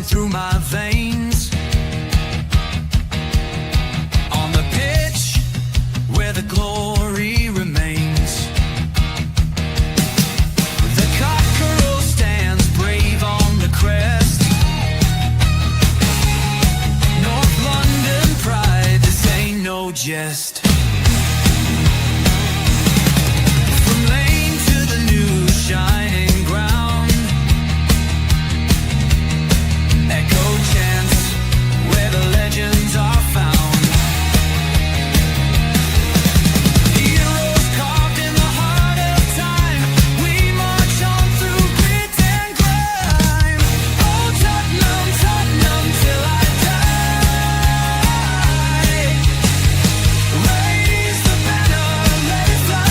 flowing through my veins. On the pitch where the glory remains, the cockerel stands brave on the crest. North London pride, this ain't no jest. From lane to the new shining ground, echo chants where the legends are found. Heroes carved in the heart of time, we march on through grit and grime. Oh Tottenham, Tottenham till I die. Raise the banner, let it fly.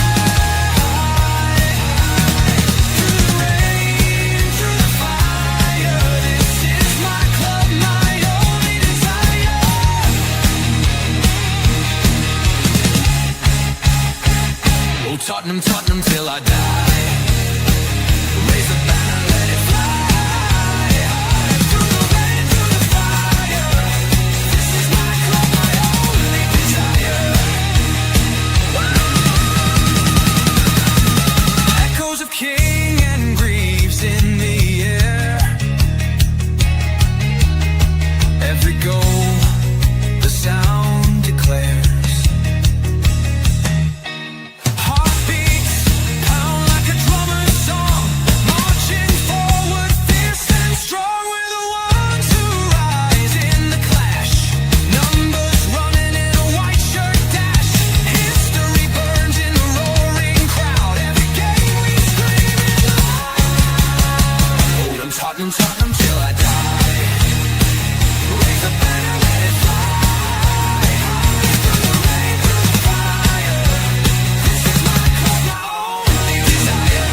Through the rain, through the fire, this is my club, my only desire. Oh Tottenham, Tottenham till I die. Raise the banner, let it fly. Through the rain, through the fire, this is my club, my only desire. Echoes of King and Greaves in the air. Every goal, the sound declares. Heartbeats pound like a drummer's song, marching forward fierce and strong. We're the ones who rise in the clash, numbers running in a white shirt dash. History burns in the roaring crowd, every game we scream it loud. Tottenham, Tottenham, Tottenham till I die. Raise the banner, let it fly. Through the rain, through the fire, this is my club, my only desire.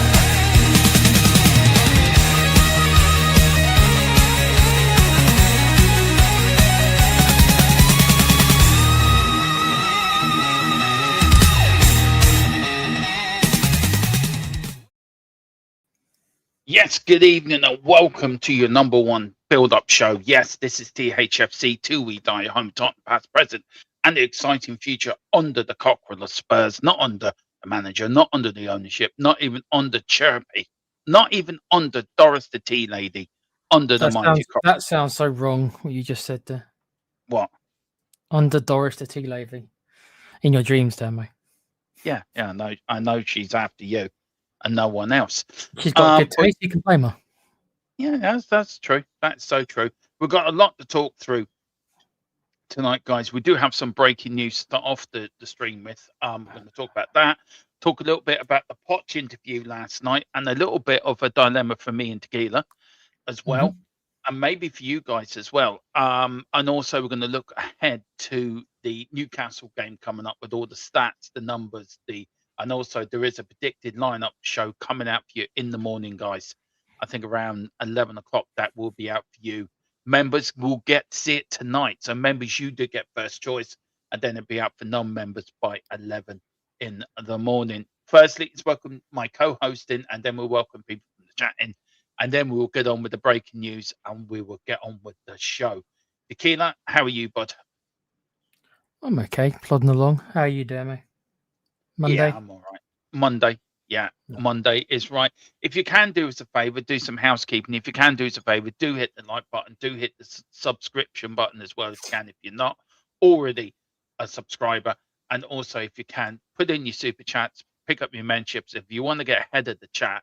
Yes, good evening and welcome to your number one build-up show. Yes, this is THFC, Till We Die, home Tottenham past, present, and the exciting future under the cockerel of Spurs, not under the manager, not under the ownership, not even under Chirpy, not even under Doris the Tea Lady, under the mighty cockerel. That sounds so wrong, what you just said there. What? Under Doris the Tea Lady. In your dreams, there, mate. Yeah, I know she's after you and no one else. She's got good but- taste, you can blame her. Yeah, that's true. That's so true. We've got a lot to talk through tonight, guys. We do have some breaking news to start off the stream with. We're going to talk about that. Talk a little bit about the Poch interview last night and a little bit of a dilemma for me and Tequila as well. And maybe for you guys as well. And also we're going to look ahead to the Newcastle game coming up with all the stats, the numbers, and also there is a predicted lineup show coming out for you in the morning, guys. I think around 11 o'clock that will be out for you. Members will get to see it tonight. So members, you do get first choice, and then it'll be out for non-members by 11 in the morning. Firstly, it's welcome my co-host in, and then we'll welcome people from the chat in, and then we will get on with the breaking news, and we will get on with the show. Tequila, how are you, bud? I'm okay, plodding along. How are you doing, mate? Monday? Yeah, I'm all right. Monday. Yeah, Monday is right. If you can do us a favor, do some housekeeping. If you can do us a favor, do hit the like button, do hit the subscription button as well if you can, if you're not already a subscriber. And also, if you can, put in your super chats, pick up your memberships. If you want to get ahead of the chat,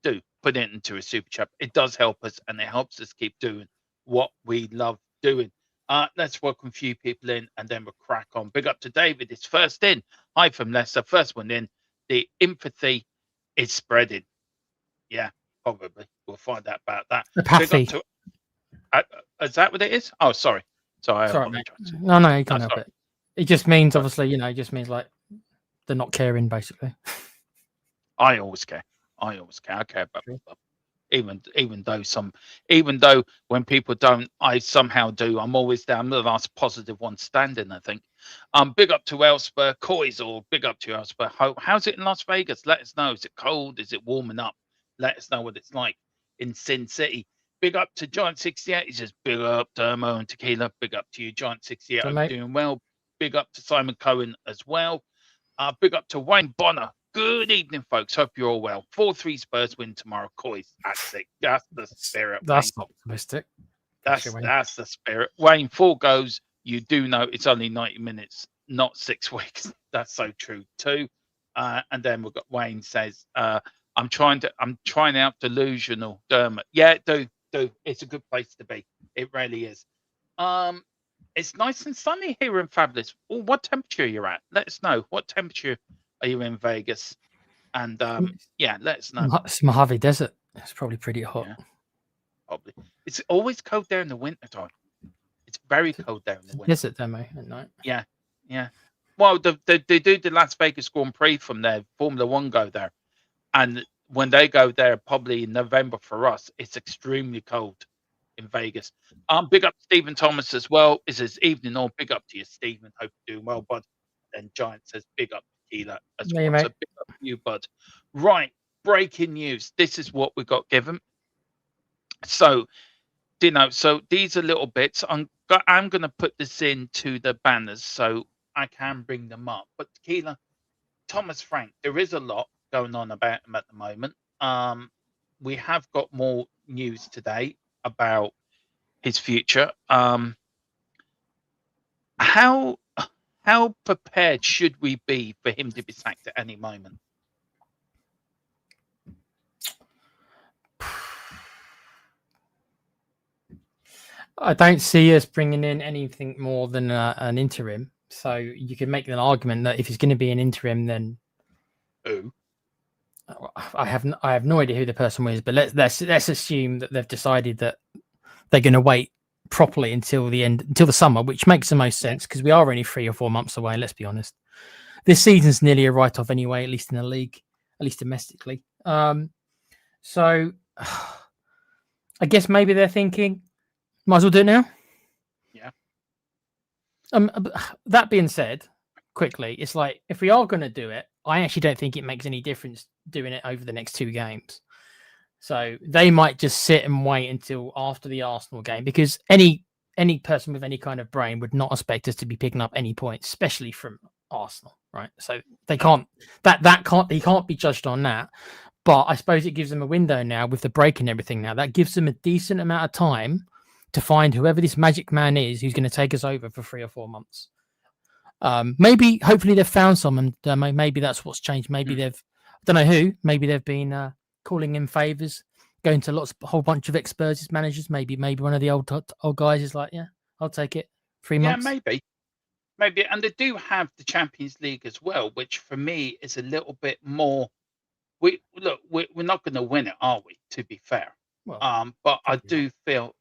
do put it into a super chat. It does help us, and it helps us keep doing what we love doing. Let's welcome a few people in, and then we'll crack on. Big up to David, it's first in. Hi from Leicester, first one in. The empathy is spreading. Yeah, probably. We'll find out about that. Apathy. Is that what it is? Oh, sorry. I Sorry, mate. apologize. No, you can't help sorry. it. It just means, obviously, it just means like they're not caring, basically. I always care. I care about people. Even though when people don't, I somehow do. I'm always there. I'm the last positive one standing, I think. Big up to Elspur, Coisel. Big up to Elspur. How's it in Las Vegas? Let us know. Is it cold? Is it warming up? Let us know what it's like in Sin City. big up to Giant 68. He says, big up Dermo and Tequila. Big up to you, Giant 68. So, I'm mate. doing well. Big up to Simon Cohen as well. Big up to Wayne Bonner. Good evening, folks. Hope you're all well. 4-3 Spurs win tomorrow. Coys. That's it. That's the spirit. That's Wayne. optimistic. That's the spirit. Wayne, 4 goes. You do know it's only 90 minutes, not 6 weeks. That's so true too. And then we've got Wayne says, I'm trying out delusional Dermot. Yeah, do. It's a good place to be. It really is. It's nice and sunny here in Fabulous. Oh, what temperature you're at? Let us know. What temperature are you in Vegas? And yeah, let us know. It's Mojave Desert. It's probably pretty hot. Yeah, probably. It's always cold there in the winter time. It's very cold there in the winter. Desert demo at night. Yeah. Well, they do the Las Vegas Grand Prix from there. Formula One go there, and when they go there, probably in November for us, it's extremely cold in Vegas. Big up Stephen Thomas as well. It says evening all. Big up to you, Stephen. Hope you're doing well, bud. Then Giant says big up to Tequila as well. So big up to you, bud. Right, breaking news. This is what we got given. So, so these are little bits. I'm going to put this into the banners so I can bring them up. But Tequila, Thomas Frank, there is a lot going on about him at the moment. We have got more news today about his future. How prepared should we be for him to be sacked at any moment? I don't see us bringing in anything more than an interim. So you could make an argument that if he's going to be an interim, then who? I have no idea who the person was, but let's assume that they've decided that they're going to wait properly until the summer, which makes the most sense because we are only 3 or 4 months away. Let's be honest. This season's nearly a write-off anyway, at least in the league, at least domestically. So I guess maybe they're thinking, might as well do it now. Yeah. That being said, quickly, it's like if we are going to do it, I actually don't think it makes any difference doing it over the next 2 games. So they might just sit and wait until after the Arsenal game because any person with any kind of brain would not expect us to be picking up any points, especially from Arsenal, right? So they can't he can't be judged on that. But I suppose it gives them a window now with the break and everything. Now that gives them a decent amount of time to find whoever this magic man is who's going to take us over for 3 or 4 months. Maybe, hopefully, they've found someone. Maybe that's what's changed. Maybe I don't know who. Maybe they've been calling in favors, going to a whole bunch of ex-Spurs managers. Maybe one of the old guys is like, yeah, I'll take it. 3 months. Yeah, maybe. And they do have the Champions League as well, which for me is a little bit more. We're not going to win it, are we? To be fair. Well, but I do feel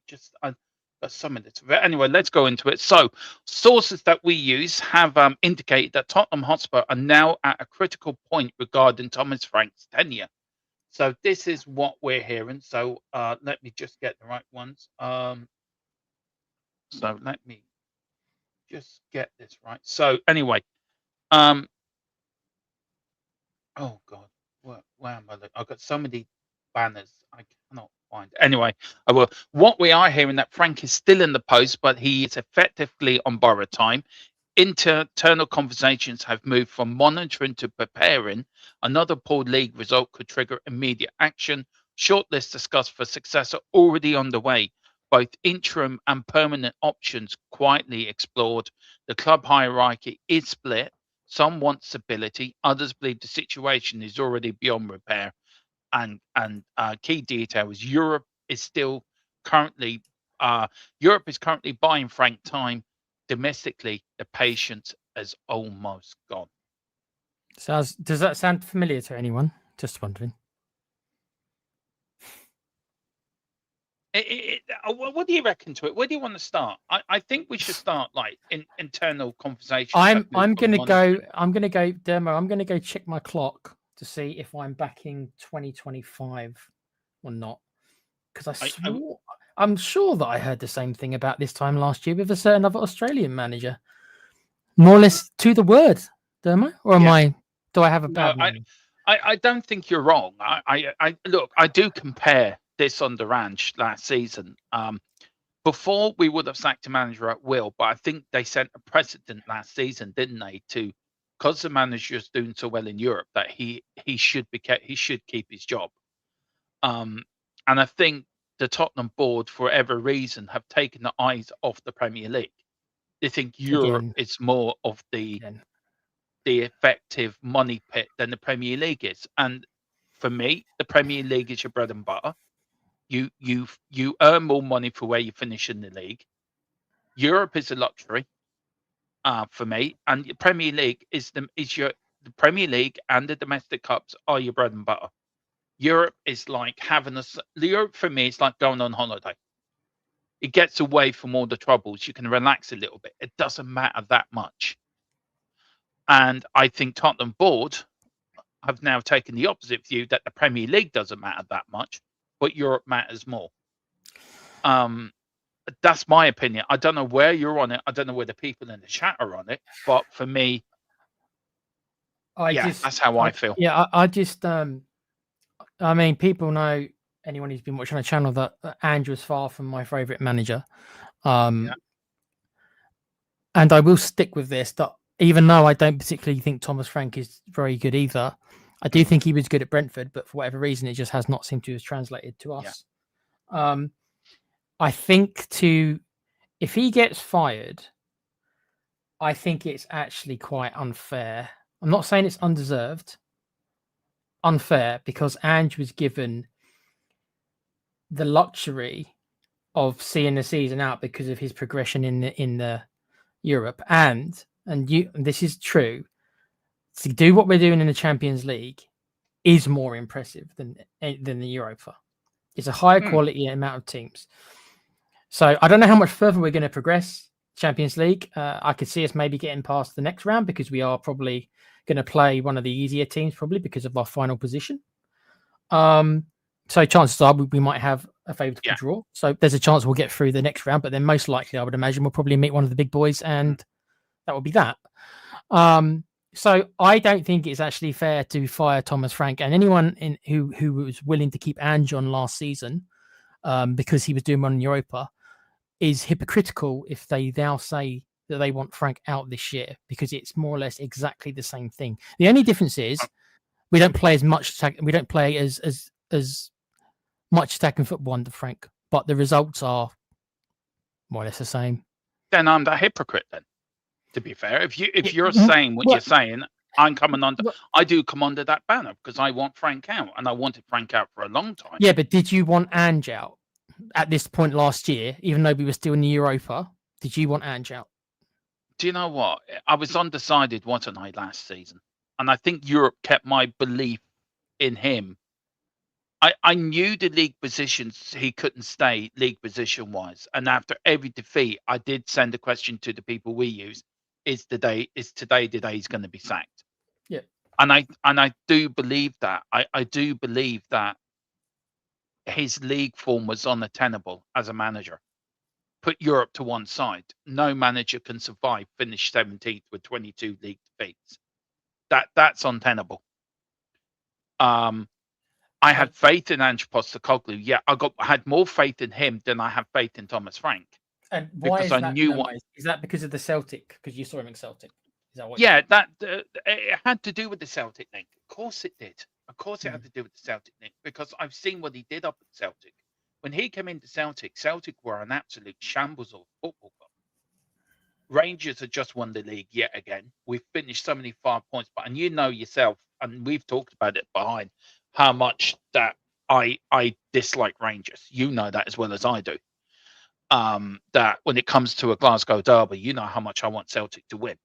some of this. Anyway, let's go into it. So, sources that we use have indicated that Tottenham Hotspur are now at a critical point regarding Thomas Frank's tenure. So, this is what we're hearing. So, let me just get the right ones. So, let me just get this right. So, anyway, oh God, where am I? I've got so many banners. I cannot find it. Anyway, what we are hearing that Frank is still in the post, but he is effectively on borrowed time. Internal conversations have moved from monitoring to preparing. Another poor league result could trigger immediate action. Shortlists discussed for successor already underway. Both interim and permanent options quietly explored. The club hierarchy is split. Some want stability. Others believe the situation is already beyond repair. And key detail is Europe is currently buying Frank time. Domestically, the patience is almost gone. Does that sound familiar to anyone? Just wondering. What do you reckon to it? Where do you want to start? I think we should start like in internal conversations. I'm gonna go, Dermo. I'm gonna go check my clock to see if I'm back in 2025 or not, because I'm sure that I heard the same thing about this time last year with a certain other Australian manager, more or less to the word, Dermo. Or do I have a bad memory? I don't think you're wrong. I look, I do compare this under Ange last season. Before we would have sacked a manager at will, but I think they set a precedent last season, didn't they? Because the manager's doing so well in Europe, that he should keep his job. And I think the Tottenham board, for whatever reason, have taken the eyes off the Premier League. They think Europe Again. is more of the Again. effective money pit than the Premier League is. And for me, the Premier League is your bread and butter. You earn more money for where you finish in the league. Europe is a luxury for me, and the Premier League the Premier League and the domestic cups are your bread and butter. Europe is like Europe for me is like going on holiday. It gets away from all the troubles. You can relax a little bit. It doesn't matter that much. And I think Tottenham board have now taken the opposite view, that the Premier League doesn't matter that much, but Europe matters more. That's my opinion. I don't know where you're on it. I don't know where the people in the chat are on it. But for me, that's how I feel. Yeah, I just, I mean, people know, anyone who's been watching the channel, that Ange was far from my favourite manager. And I will stick with this, that even though I don't particularly think Thomas Frank is very good either, I do think he was good at Brentford, but for whatever reason, it just has not seemed to have translated to us. I think if he gets fired, I think it's actually quite unfair. I'm not saying it's undeserved. Unfair, because Ange was given the luxury of seeing the season out because of his progression in the Europe, and this is true. To do what we're doing in the Champions League is more impressive than the Europa. It's a higher quality amount of teams. So I don't know how much further we're going to progress Champions League. I could see us maybe getting past the next round, because we are probably going to play one of the easier teams, probably because of our final position. So chances are we might have a favourable draw. So there's a chance we'll get through the next round, but then most likely I would imagine we'll probably meet one of the big boys, and that will be that. So I don't think it's actually fair to fire Thomas Frank, and anyone who was willing to keep Ange on last season because he was doing one in Europa is hypocritical if they now say that they want Frank out this year, because it's more or less exactly the same thing. The only difference is we don't play as much we don't play as much attacking football under Frank, but the results are more or less the same. Then I'm the hypocrite then. To be fair, if you're saying what you're saying, I'm coming under. I do come under that banner because I want Frank out, and I wanted Frank out for a long time. Yeah, but did you want Ange out at this point last year, even though we were still in the Europa? Did you want Ange out? Do you know what? I was undecided, wasn't I, last season? And I think Europe kept my belief in him. I knew the league positions he couldn't stay league position wise, and after every defeat, I did send a question to the people we use. Is today the day he's going to be sacked? Yeah. And I do believe that. I do believe that his league form was untenable as a manager. Put Europe to one side. No manager can survive, finish 17th with 22 league defeats. That's untenable. I had faith in Ange Postecoglou. Yeah, I had more faith in him than I have faith in Thomas Frank. And why because is I that? knew Is that because of the Celtic? Because you saw him in Celtic? Is that what? Yeah, it had to do with the Celtic link. Of course it did. Of course it had to do with the Celtic link, because I've seen what he did up at Celtic. When he came into Celtic were an absolute shambles of football club. Rangers had just won the league yet again. We've finished so many 5 points, and you know yourself, and we've talked about it behind, how much that I dislike Rangers. You know that as well as I do. That when it comes to a Glasgow derby, you know how much I want Celtic to win.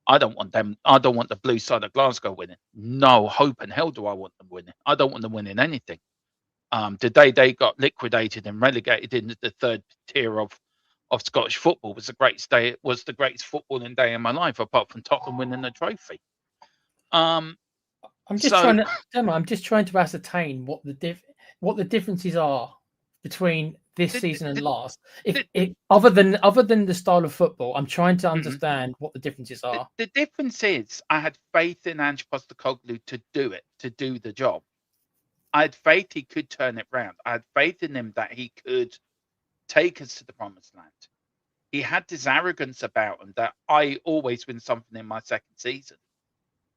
I don't want them. I don't want the blue side of Glasgow winning. No hope in hell do I want them winning. I don't want them winning anything. The day they got liquidated and relegated into the third tier of Scottish football was the greatest day. It was the greatest footballing day in my life, apart from Tottenham winning the trophy. I'm just trying to ascertain what the differences are between this season and last. Other than the style of football, I'm trying to understand what the differences are. The difference is I had faith in Ange Postecoglou to do the job. I had faith he could turn it round. I had faith in him that he could take us to the promised land. He had this arrogance about him that I always win something in my second season.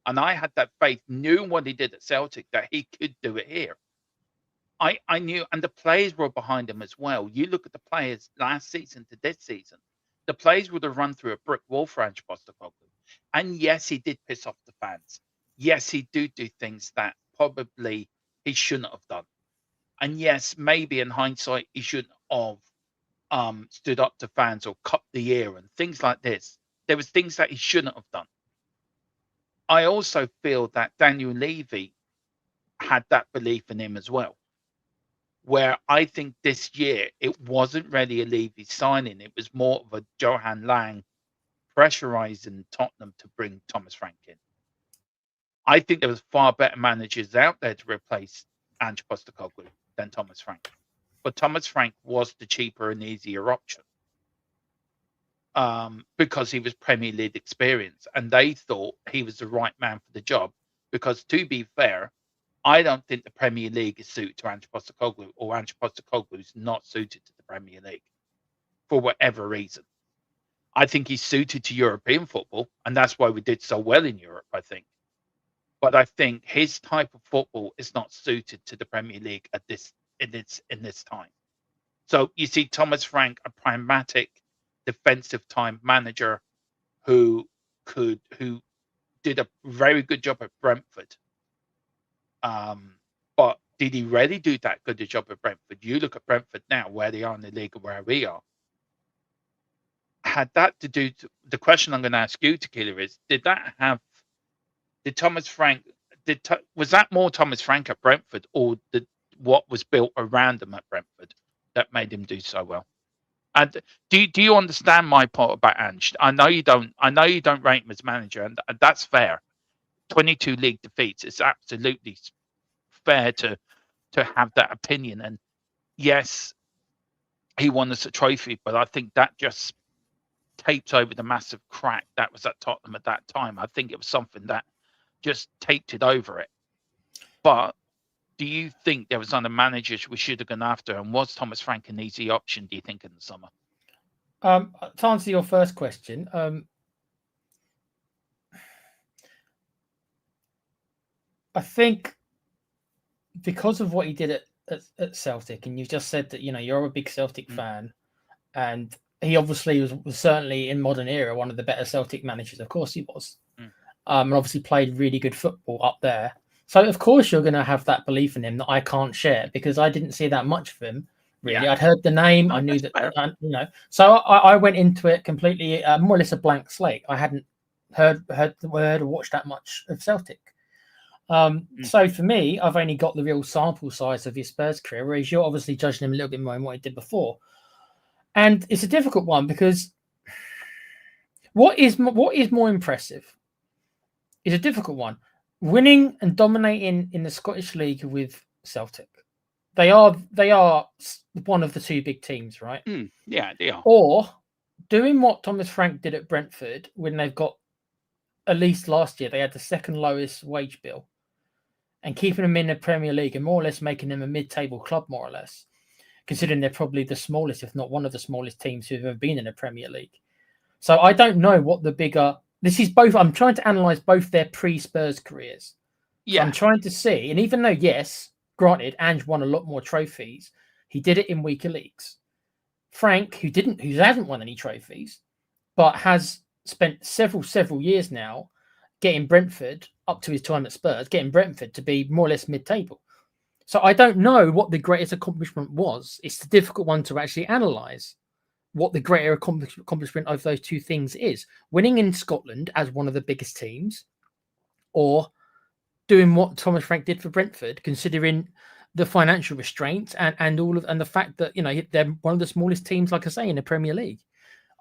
And I had that faith, knew what he did at Celtic, that he could do it here. I knew, and the players were behind him as well. You look at the players last season to this season, the players would have run through a brick wall for Ange Postecoglou. And yes, he did piss off the fans. Yes, he do things that probably he shouldn't have done. And yes, maybe in hindsight, he shouldn't have stood up to fans or cupped the ear and things like this. There was things that he shouldn't have done. I also feel that Daniel Levy had that belief in him as well, where I think this year it wasn't really a Levy signing. It was more of a Johan Lang pressurizing Tottenham to bring Thomas Frank in. I think there was far better managers out there to replace Ange Postecoglou than Thomas Frank. But Thomas Frank was the cheaper and easier option because he was Premier League experience, and they thought he was the right man for the job. Because to be fair, I don't think the Premier League is suited to Ange Postecoglou, or Ange Postecoglou is not suited to the Premier League for whatever reason. I think he's suited to European football, and that's why we did so well in Europe, I think. But I think his type of football is not suited to the Premier League at this in this time. So you see Thomas Frank, a pragmatic defensive time manager who did a very good job at Brentford. But did he really do that good a job at Brentford? You look at Brentford now, where they are in the league and where we are. Had that to do the question I'm going to ask you, Tequila, is was that more Thomas Frank at Brentford, or what was built around him at Brentford that made him do so well? And do you understand my point about Ange? I know you don't rate him as manager, and that's fair. 22 league defeats. It's absolutely fair to have that opinion. And yes, he won us a trophy, but I think that just taped over the massive crack that was at Tottenham at that time. I think it was something that just taped it over it. But do you think there was other managers we should have gone after? And was Thomas Frank an easy option, do you think, in the summer? To answer your first question, I think because of what he did at Celtic, and you've just said that, you're a big Celtic fan, and he obviously was certainly in modern era one of the better Celtic managers. Of course he was. And obviously played really good football up there. So of course you're going to have that belief in him that I can't share, because I didn't see that much of him. Really, I'd heard the name, I knew that, So I went into it completely more or less a blank slate. I hadn't heard the word or watched that much of Celtic. So for me, I've only got the real sample size of his Spurs career, whereas you're obviously judging him a little bit more on what he did before. And it's a difficult one, because what is more impressive is a difficult one. Winning and dominating in the Scottish League with Celtic. They are one of the two big teams, right? Yeah, they are. Or doing what Thomas Frank did at Brentford, when they've got, at least last year, they had the second lowest wage bill, and keeping them in the Premier League and more or less making them a mid-table club, more or less, considering they're probably the smallest, if not one of the smallest teams who've ever been in the Premier League. So I don't know what the bigger... This is both... I'm trying to analyse both their pre-Spurs careers. Yeah. So I'm trying to see, and even though, yes, granted, Ange won a lot more trophies, he did it in weaker leagues. Frank, who hasn't won any trophies, but has spent several years now getting Brentford, up to his time at Spurs, getting Brentford to be more or less mid-table. So I don't know what the greatest accomplishment was. It's the difficult one to actually analyse what the greater accomplishment of those two things is. Winning in Scotland as one of the biggest teams, or doing what Thomas Frank did for Brentford, considering the financial restraints and the fact that they're one of the smallest teams, like I say, in the Premier League.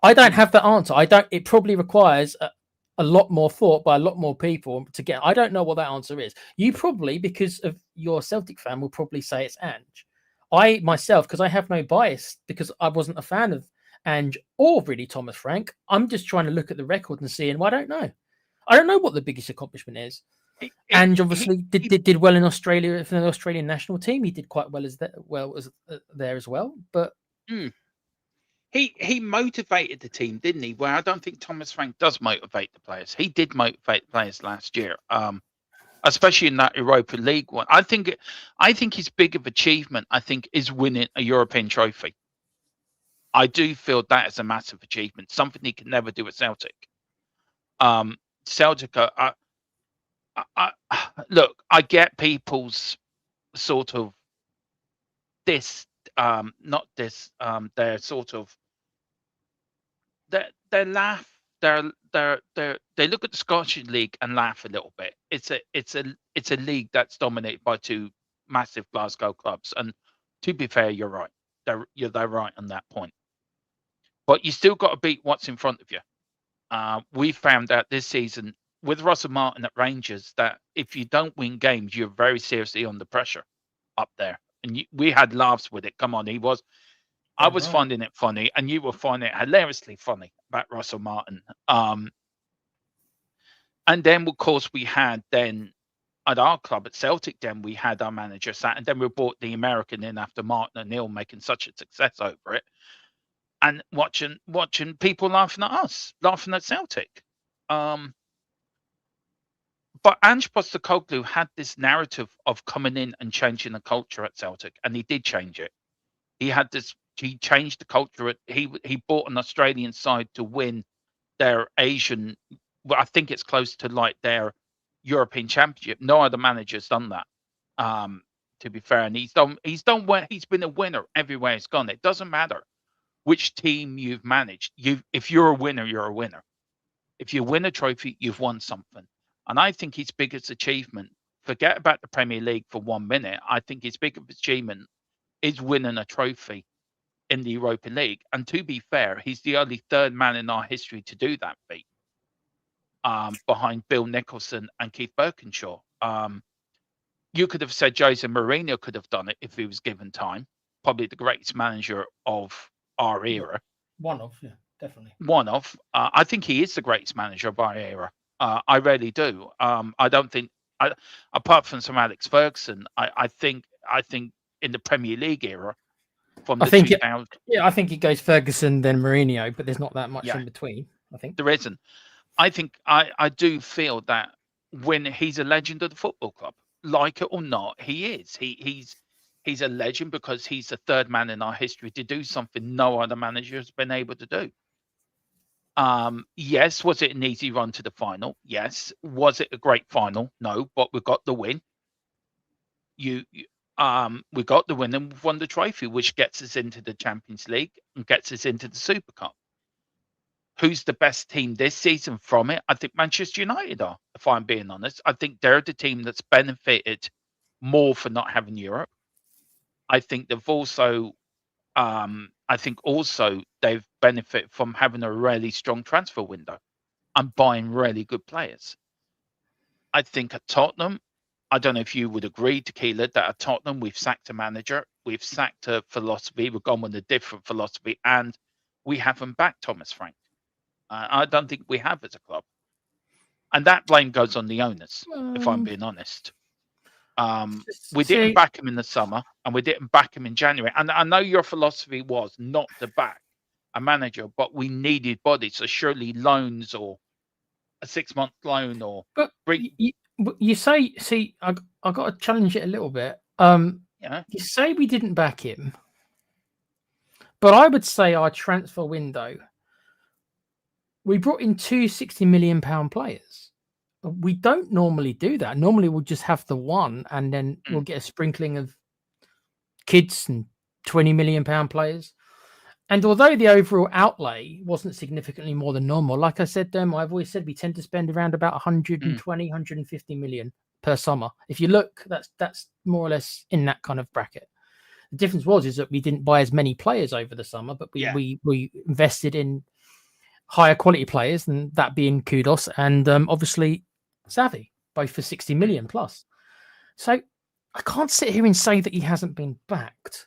I don't have the answer. It probably requires a lot more thought by a lot more people to get. I don't know what that answer is. You probably, because of your Celtic fan, will probably say it's Ange. I myself, because I have no bias, because I wasn't a fan of Ange or really Thomas Frank, I'm just trying to look at the record and seeing. Well, I don't know. I don't know what the biggest accomplishment is. And obviously did well in Australia for the Australian national team. He did quite well as there as well. But he motivated the team, didn't he? Well, I don't think Thomas Frank does motivate the players. He did motivate the players last year, especially in that Europa League one. I think his big achievement, is winning a European trophy. I do feel that is a massive achievement, something he can never do at Celtic. Celtic, look, I get people's sort of not this, they're sort of they laugh. They look at the Scottish League and laugh a little bit. It's a league that's dominated by two massive Glasgow clubs, and to be fair, you're right. They're right on that point. But you still got to beat what's in front of you. We found out this season with Russell Martin at Rangers that if you don't win games, you're very seriously under pressure up there. And we had laughs with it. Come on, I was finding it funny, and you were finding it hilariously funny about Russell Martin. And then, of course, we had then at our club at Celtic, then we had our manager sat, and then we brought the American in after Martin O'Neill making such a success over it. And watching people laughing at us, laughing at Celtic. But Ange Postecoglou had this narrative of coming in and changing the culture at Celtic, and he did change it. He changed the culture. He brought an Australian side to win their Asian. Well, I think it's close to like their European Championship. No other manager's done that. To be fair, and he's been a winner everywhere he's gone. It doesn't matter which team you've managed. If you're a winner, you're a winner. If you win a trophy, you've won something. And I think his biggest achievement, forget about the Premier League for 1 minute, I think his biggest achievement is winning a trophy in the Europa League. And to be fair, he's the only third man in our history to do that feat, behind Bill Nicholson and Keith Birkinshaw. You could have said Jose Mourinho could have done it if he was given time. Probably the greatest manager of our era. One of, yeah, definitely. I think he is the greatest manager of our era. I really do. I don't think, apart from some Alex Ferguson, I think in the Premier League era, from the 2000s. I think it goes Ferguson then Mourinho, but there's not that much in between. I think there isn't. I think I do feel that when he's a legend of the football club, like it or not, he is. He's a legend because he's the third man in our history to do something no other manager has been able to do. Yes, was it an easy run to the final? Yes. Was it a great final? No, but we got the win. We got the win and we've won the trophy, which gets us into the Champions League and gets us into the Super Cup. Who's the best team this season from it? I think Manchester United are, if I'm being honest. I think they're the team that's benefited more for not having Europe. I think they've also, they've benefited from having a really strong transfer window and buying really good players. I think at Tottenham, I don't know if you would agree, Tequila, that at Tottenham we've sacked a manager, we've sacked a philosophy, we've gone with a different philosophy, and we haven't backed Thomas Frank. I don't think we have as a club. And that blame goes on the owners, if I'm being honest. We didn't back him in the summer and we didn't back him in January. And I know your philosophy was not to back a manager, but we needed bodies. So surely loans or a 6-month loan or... But you say, see, I got to challenge it a little bit. You say we didn't back him, but I would say our transfer window, we brought in 2 £60 million players. We don't normally do that. Normally we'll just have the one and then we'll get a sprinkling of kids and £20 million players. And although the overall outlay wasn't significantly more than normal, like I said, I've always said we tend to spend around about 120, 150 million per summer. If you look, that's more or less in that kind of bracket. The difference is that we didn't buy as many players over the summer, but we invested in higher quality players, and that being Kudos and obviously Xavi, both for 60 million plus. So I can't sit here and say that he hasn't been backed.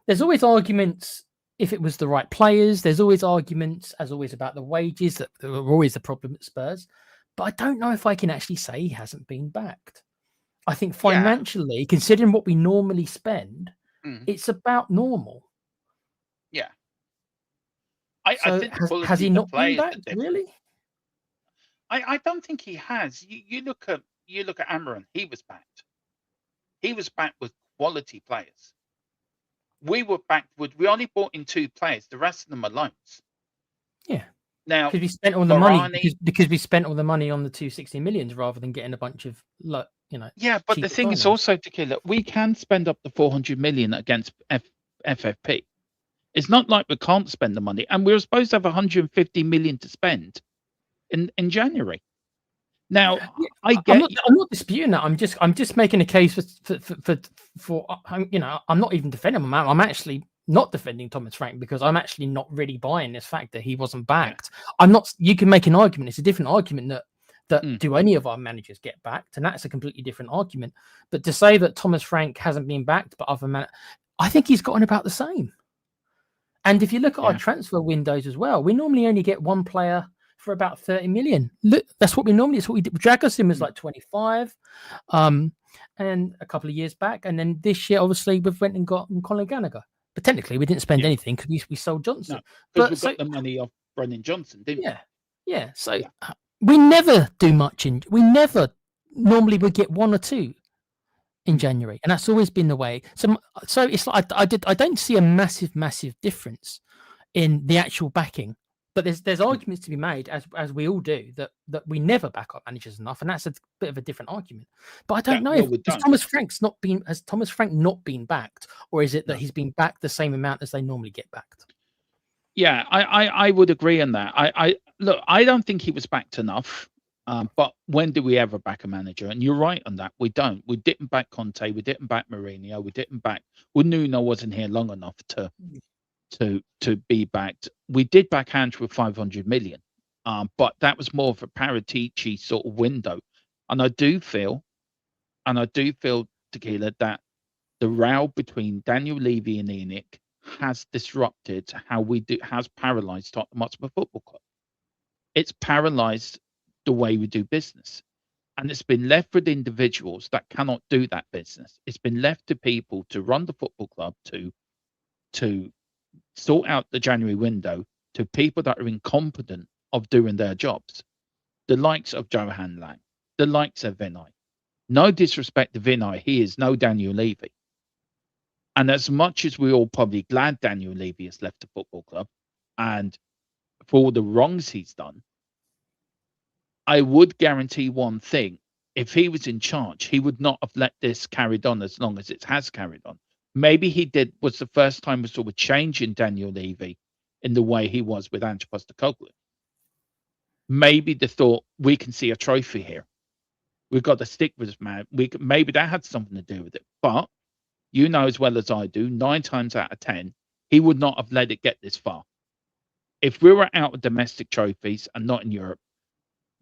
There's always arguments if it was the right players. There's always arguments, as always, about the wages that were always the problem at Spurs. but I don't know if I can actually say he hasn't been backed. I think Yeah. financially, considering what we normally spend, Mm. it's about normal. Yeah. I So think the has quality he of the not been players are backed? different. Really? I don't think he has. You look at Amarin, he was backed. He was backed with quality players. We were backed with, we only bought in 2 players, the rest of them are loans. Yeah. Now, Because we spent all the money Varane, because we spent all the money on the 260 millions rather than getting a bunch of yeah, but the cheaper thing is signings. also, Tequila, we can spend up to 400 million against FFP. It's not like we can't spend the money, and we were supposed to have 150 million to spend in January. Now, Yeah, I get I'm not disputing that. I'm just making a case for I'm not even defending him. I'm actually not defending Thomas Frank because I'm actually not really buying this fact that he wasn't backed. I'm not. You can make an argument. It's a different argument that do any of our managers get backed, and that's a completely different argument. But to say that Thomas Frank hasn't been backed, but I think he's gotten about the same. And if you look at our transfer windows as well, we normally only get one player for about 30 million. Look, that's what we did. Dragosin was like 25, and a couple of years back. And then this year, obviously, we've went and got Conor Gallagher. But technically, we didn't spend anything because we sold Johnson. No, because we got the money off Brendan Johnson, didn't we? Yeah. So we never do much we never normally would get 1 or 2 in January, and that's always been the way. So it's like I don't see a massive difference in the actual backing, but there's arguments to be made as we all do that we never back up managers enough, and that's a bit of a different argument. But I don't know if Thomas Frank's has Thomas Frank not been backed, or is it that he's been backed the same amount as they normally get backed? Yeah, I would agree on that. I look, I don't think he was backed enough. But when do we ever back a manager? And you're right on that. We don't. We didn't back Conte. We didn't back Mourinho. We didn't back. Well, Nuno wasn't here long enough to be backed. We did back Ange with 500 million, but that was more of a Paratici sort of window. And I do feel, Tequila, that the row between Daniel Levy and ENIC has disrupted has paralysed Tottenham Hotspur Football Club. It's paralysed the way we do business, and it's been left with individuals that cannot do that business. It's been left to people to run the football club, to sort out the January window, to people that are incompetent of doing their jobs, the likes of Johan Lang, the likes of Vinay. No disrespect to Vinay, he is no Daniel Levy. And as much as we're all probably glad Daniel Levy has left the football club and for all the wrongs he's done, I would guarantee one thing. If he was in charge, he would not have let this carried on as long as it has carried on. Maybe was the first time we saw a change in Daniel Levy in the way he was with Ange Postecoglou. Maybe they thought, we can see a trophy here. We've got to stick with this man. Maybe that had something to do with it. But you know as well as I do, 9 times out of 10, he would not have let it get this far. If we were out of domestic trophies and not in Europe,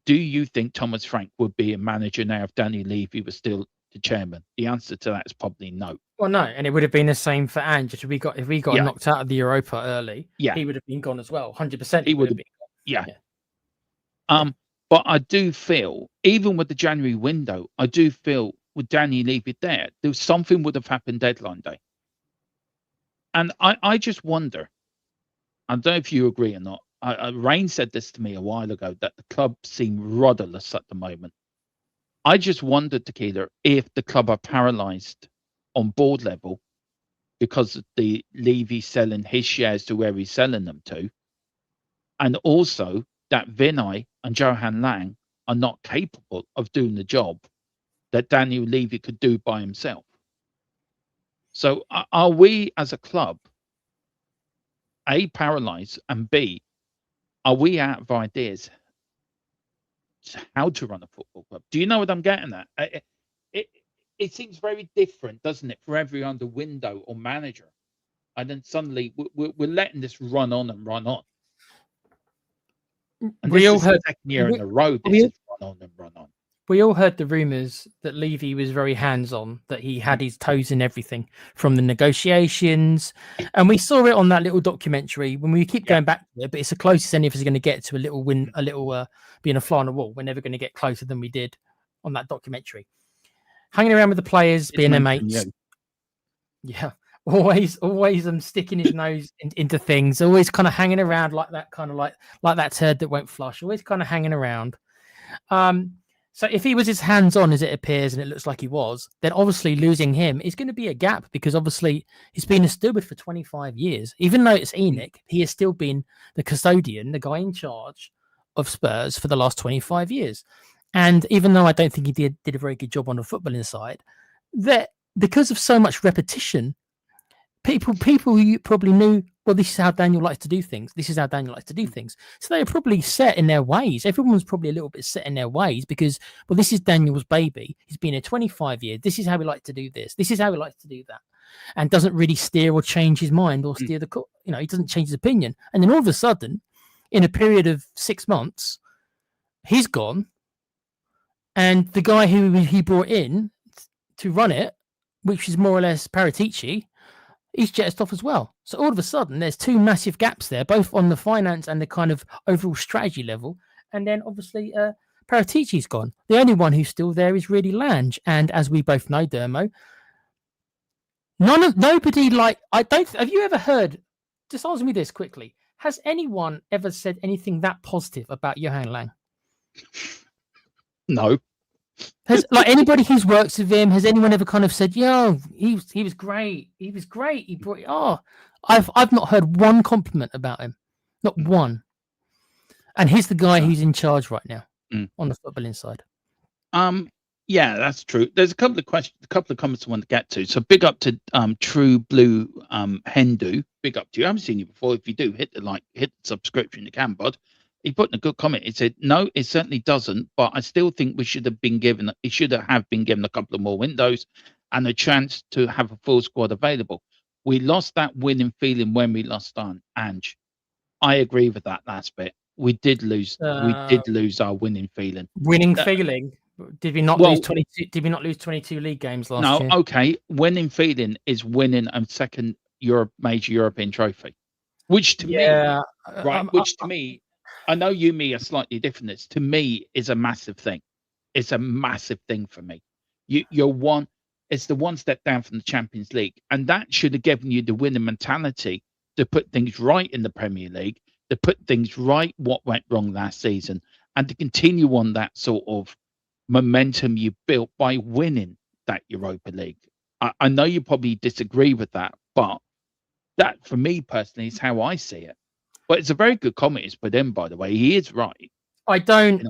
do you think Thomas Frank would be a manager now if Daniel Levy was still the chairman? The answer to that is probably no. Well, no, and it would have been the same for Ange. If we got knocked out of the Europa early, he would have been gone as well. 100%. He would have been gone. Yeah. But I do feel, even with the January window, I do feel with Daniel Levy there was something would have happened deadline day. And I just wonder, I don't know if you agree or not. Rain said this to me a while ago, that the club seemed rudderless at the moment. I just wondered, Tequila, if the club are paralysed on board level because of the Levy selling his shares to where he's selling them to, and also that Vinay and Johan Lang are not capable of doing the job that Daniel Levy could do by himself. So are we as a club, A, paralysed, and B, are we out of ideas how to run a football club? Do you know what I'm getting at? It seems very different, doesn't it, for every under window or manager? And then suddenly we're letting this run on and run on. And We this all is heard the second year in a row this has run on and run on. we all heard the rumours that Levy was very hands-on, that he had his toes in everything from the negotiations, and we saw it on that little documentary. When we keep going back to it, but it's the closest any of us are going to get to a little win, a little being a fly on the wall. We're never going to get closer than we did on that documentary. Hanging around with the players, being their mates. Yeah, always sticking his nose into things, always kind of hanging around like that, kind of like that turd that won't flush, always kind of hanging around. So if he was as hands-on as it appears, and it looks like he was, then obviously losing him is going to be a gap, because obviously he's been a steward for 25 years. Even though it's Enoch, he has still been the custodian, the guy in charge of Spurs for the last 25 years. And even though I don't think he did a very good job on the footballing side, that because of so much repetition, people who probably knew, well, this is how Daniel likes to do things. This is how Daniel likes to do things. So they're probably set in their ways. Everyone's probably a little bit set in their ways, because, well, this is Daniel's baby. He's been here 25 years. This is how we like to do this. This is how we like to do that. And doesn't really steer or change his mind or steer he doesn't change his opinion. And then all of a sudden, in a period of 6 months, he's gone. And the guy who he brought in to run it, which is more or less Paratici, he's jetted off as well. So all of a sudden, there's two massive gaps there, both on the finance and the kind of overall strategy level. And then obviously, Paratici's gone. The only one who's still there is really Lange. And as we both know, Dermo, nobody have you ever heard? Just answer me this quickly. Has anyone ever said anything that positive about Johan Lang? No. Has anybody who's worked with him, has anyone ever kind of said, "Yo, he was great. He was great. He brought." I've not heard one compliment about him, not one. And he's the guy who's in charge right now on the footballing side. Yeah, that's true. There's a couple of questions, a couple of comments I want to get to. So big up to True Blue Hendu. Big up to you. I haven't seen you before. If you do, hit the subscription. You can, bud. He put in a good comment. He said, "No, it certainly doesn't. But I still think we should have been given. It should have been given a couple of more windows and a chance to have a full squad available. We lost that winning feeling when we lost on Ange. I agree with that last bit. We did lose. We did lose our winning feeling. Feeling. Did we not lose 22? Did we not lose 22 league games last year? No, okay. Winning feeling is winning a second major European trophy, which to me, I know you and me are slightly different. This to me is a massive thing. It's a massive thing for me. You're one. It's the one step down from the Champions League, and that should have given you the winning mentality to put things right in the Premier League, to put things right what went wrong last season, and to continue on that sort of momentum you built by winning that Europa League. I know you probably disagree with that, but that for me personally is how I see it. But it's a very good comment he's put in, by the way. He is right. I don't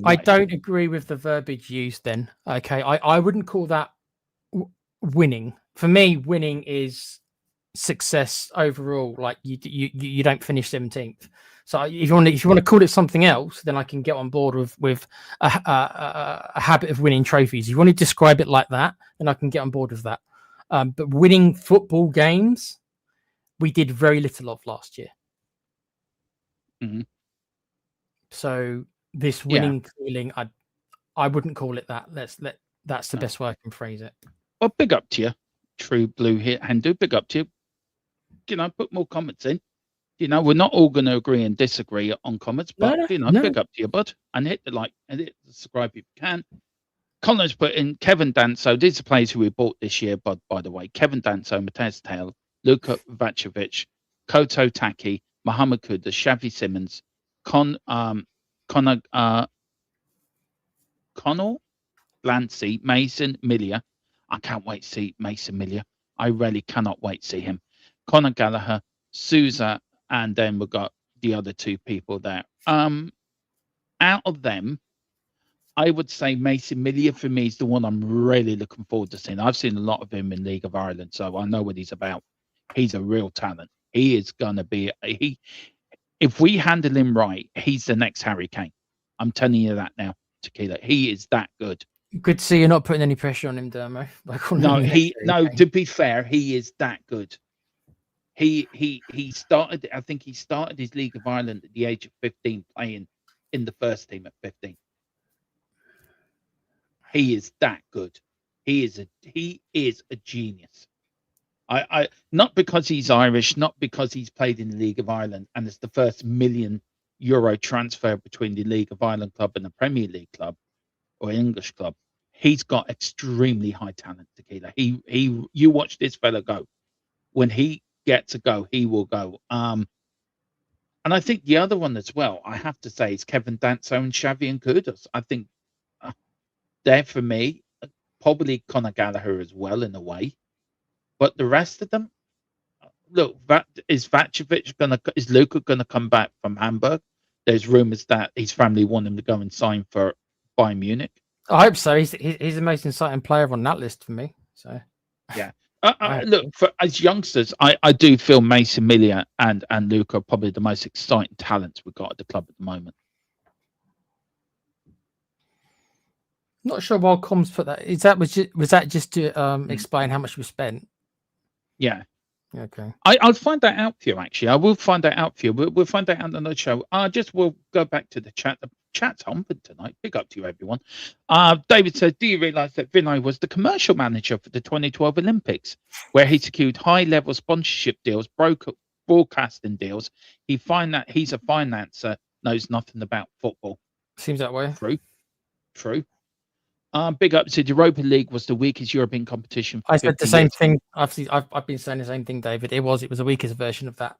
agree with the verbiage used then. Okay. I wouldn't call that winning. For me, winning is success overall. Like you don't finish 17th. So if you want to call it something else, then I can get on board with a habit of winning trophies. If you want to describe it like that, then I can get on board with that. But winning football games, we did very little of last year. Mm-hmm. So this winning feeling, I wouldn't call it that. That's the best way I can phrase it. Well, big up to you, True Blue here, Hendu. Big up to you. Put more comments in. We're not all going to agree and disagree on comments, but big up to you, bud. And hit the like and hit the subscribe if you can. Colin's put in Kevin Danso. These are players who we bought this year, bud, by the way. Kevin Danso, Matej Tail, Luka Vacevic, Koto Taki, Mohamed Kudus, Xavi Simmons, Connell Lancy, Mason Millia. I can't wait to see Mason Millia. I really cannot wait to see him. Conor Gallagher, Souza, and then we've got the other two people there. Out of them, I would say Mason Millia for me is the one I'm really looking forward to seeing. I've seen a lot of him in League of Ireland, so I know what he's about. He's a real talent. He is going to be if we handle him right, he's the next Harry Kane. I'm telling you that now, Tequila. He is that good. Good to see you're not putting any pressure on him, Dermo. To be fair, he is that good. He started. I think he started his League of Ireland at the age of 15, playing in the first team at 15. He is that good. He is a genius. I not because he's Irish, not because he's played in the League of Ireland, and it's the first €1 million transfer between the League of Ireland club and the Premier League club or English club. He's got extremely high talent, Tequila. You watch this fella go. When he gets a go, he will go. And I think the other one as well, I have to say, is Kevin Danso and Xavi and Kudos. I think they're for me, probably Conor Gallagher as well in a way. But the rest of them, look, is Luka gonna come back from Hamburg? There's rumours that his family want him to go and sign for Bayern Munich. I hope so. He's the most exciting player on that list for me. So yeah. Look, as youngsters, I do feel Mason Miller and Luka are probably the most exciting talents we've got at the club at the moment. Not sure why Comms put that. Was that just to explain how much we spent? Yeah. Okay. I'll find that out for you. Actually, I will find that out for you. We'll find that out on another show. We'll go back to the chat. The chat's humping tonight. Big up to you, everyone. David says, "Do you realise that Vinay was the commercial manager for the 2012 Olympics, where he secured high-level sponsorship deals, broadcasting deals? He's a financer, knows nothing about football." Seems that way. True. Big up to the Europa League was the weakest European competition. I said the same thing. I've been saying the same thing, David. It was the weakest version of that.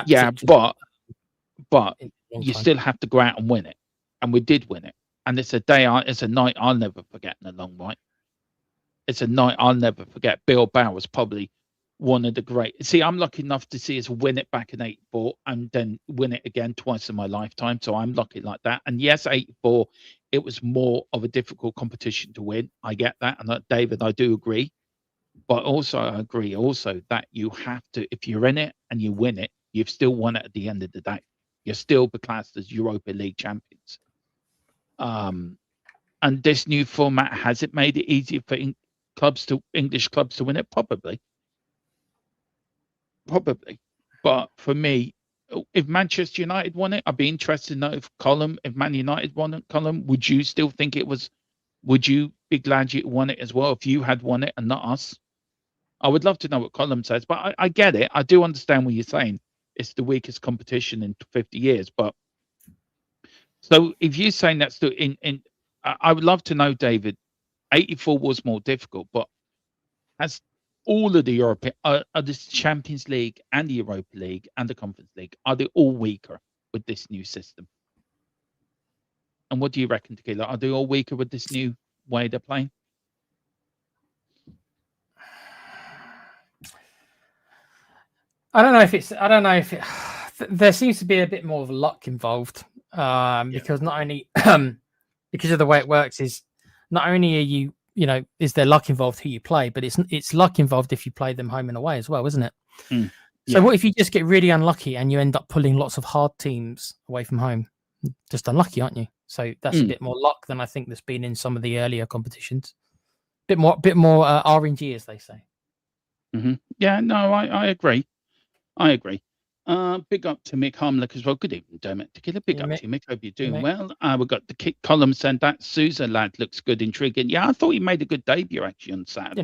Yeah, but you still have to go out and win it, and we did win it. And it's a night I'll never forget in a long while. It's a night I'll never forget. Bilbao was probably one of the great. See, I'm lucky enough to see us win it back in '84 and then win it again twice in my lifetime. So I'm lucky like that. And yes, '84, it was more of a difficult competition to win. I get that. And David, I do agree. But also, I agree also that you have to, if you're in it and you win it, you've still won it at the end of the day. You're still classed as Europa League champions. And this new format, has it made it easier for English clubs to win it? Probably. But for me, if Manchester United won it, I'd be interested to know if Man United won it, Colin, would you still think it was, would you be glad you won it as well if you had won it and not us? I would love to know what Colin says, but I get it. I do understand what you're saying. It's the weakest competition in 50 years. But so if you're saying that's I would love to know, David, 84 was more difficult, but has all of the European, are the Champions League and the Europa League and the Conference League, are they all weaker with this new system? And what do you reckon, Tequila? Are they all weaker with this new way they're playing? I don't know if there seems to be a bit more of luck involved, because not only because of the way it works is not only are is there luck involved who you play, but it's luck involved if you play them home and away as well, isn't it? Yeah. So what if you just get really unlucky and you end up pulling lots of hard teams away from home? Just unlucky, aren't you? So that's a bit more luck than I think there's been in some of the earlier competitions. Bit more RNG, as they say. Mm-hmm. Yeah, no, I agree. Big up to Mick Harmlick as well. Good evening, Dermot. Tequila, big up to you, Mick. Hope you're doing well. We've got the kick column sent that Sousa lad looks good, intriguing. Yeah, I thought he made a good debut actually on Saturday.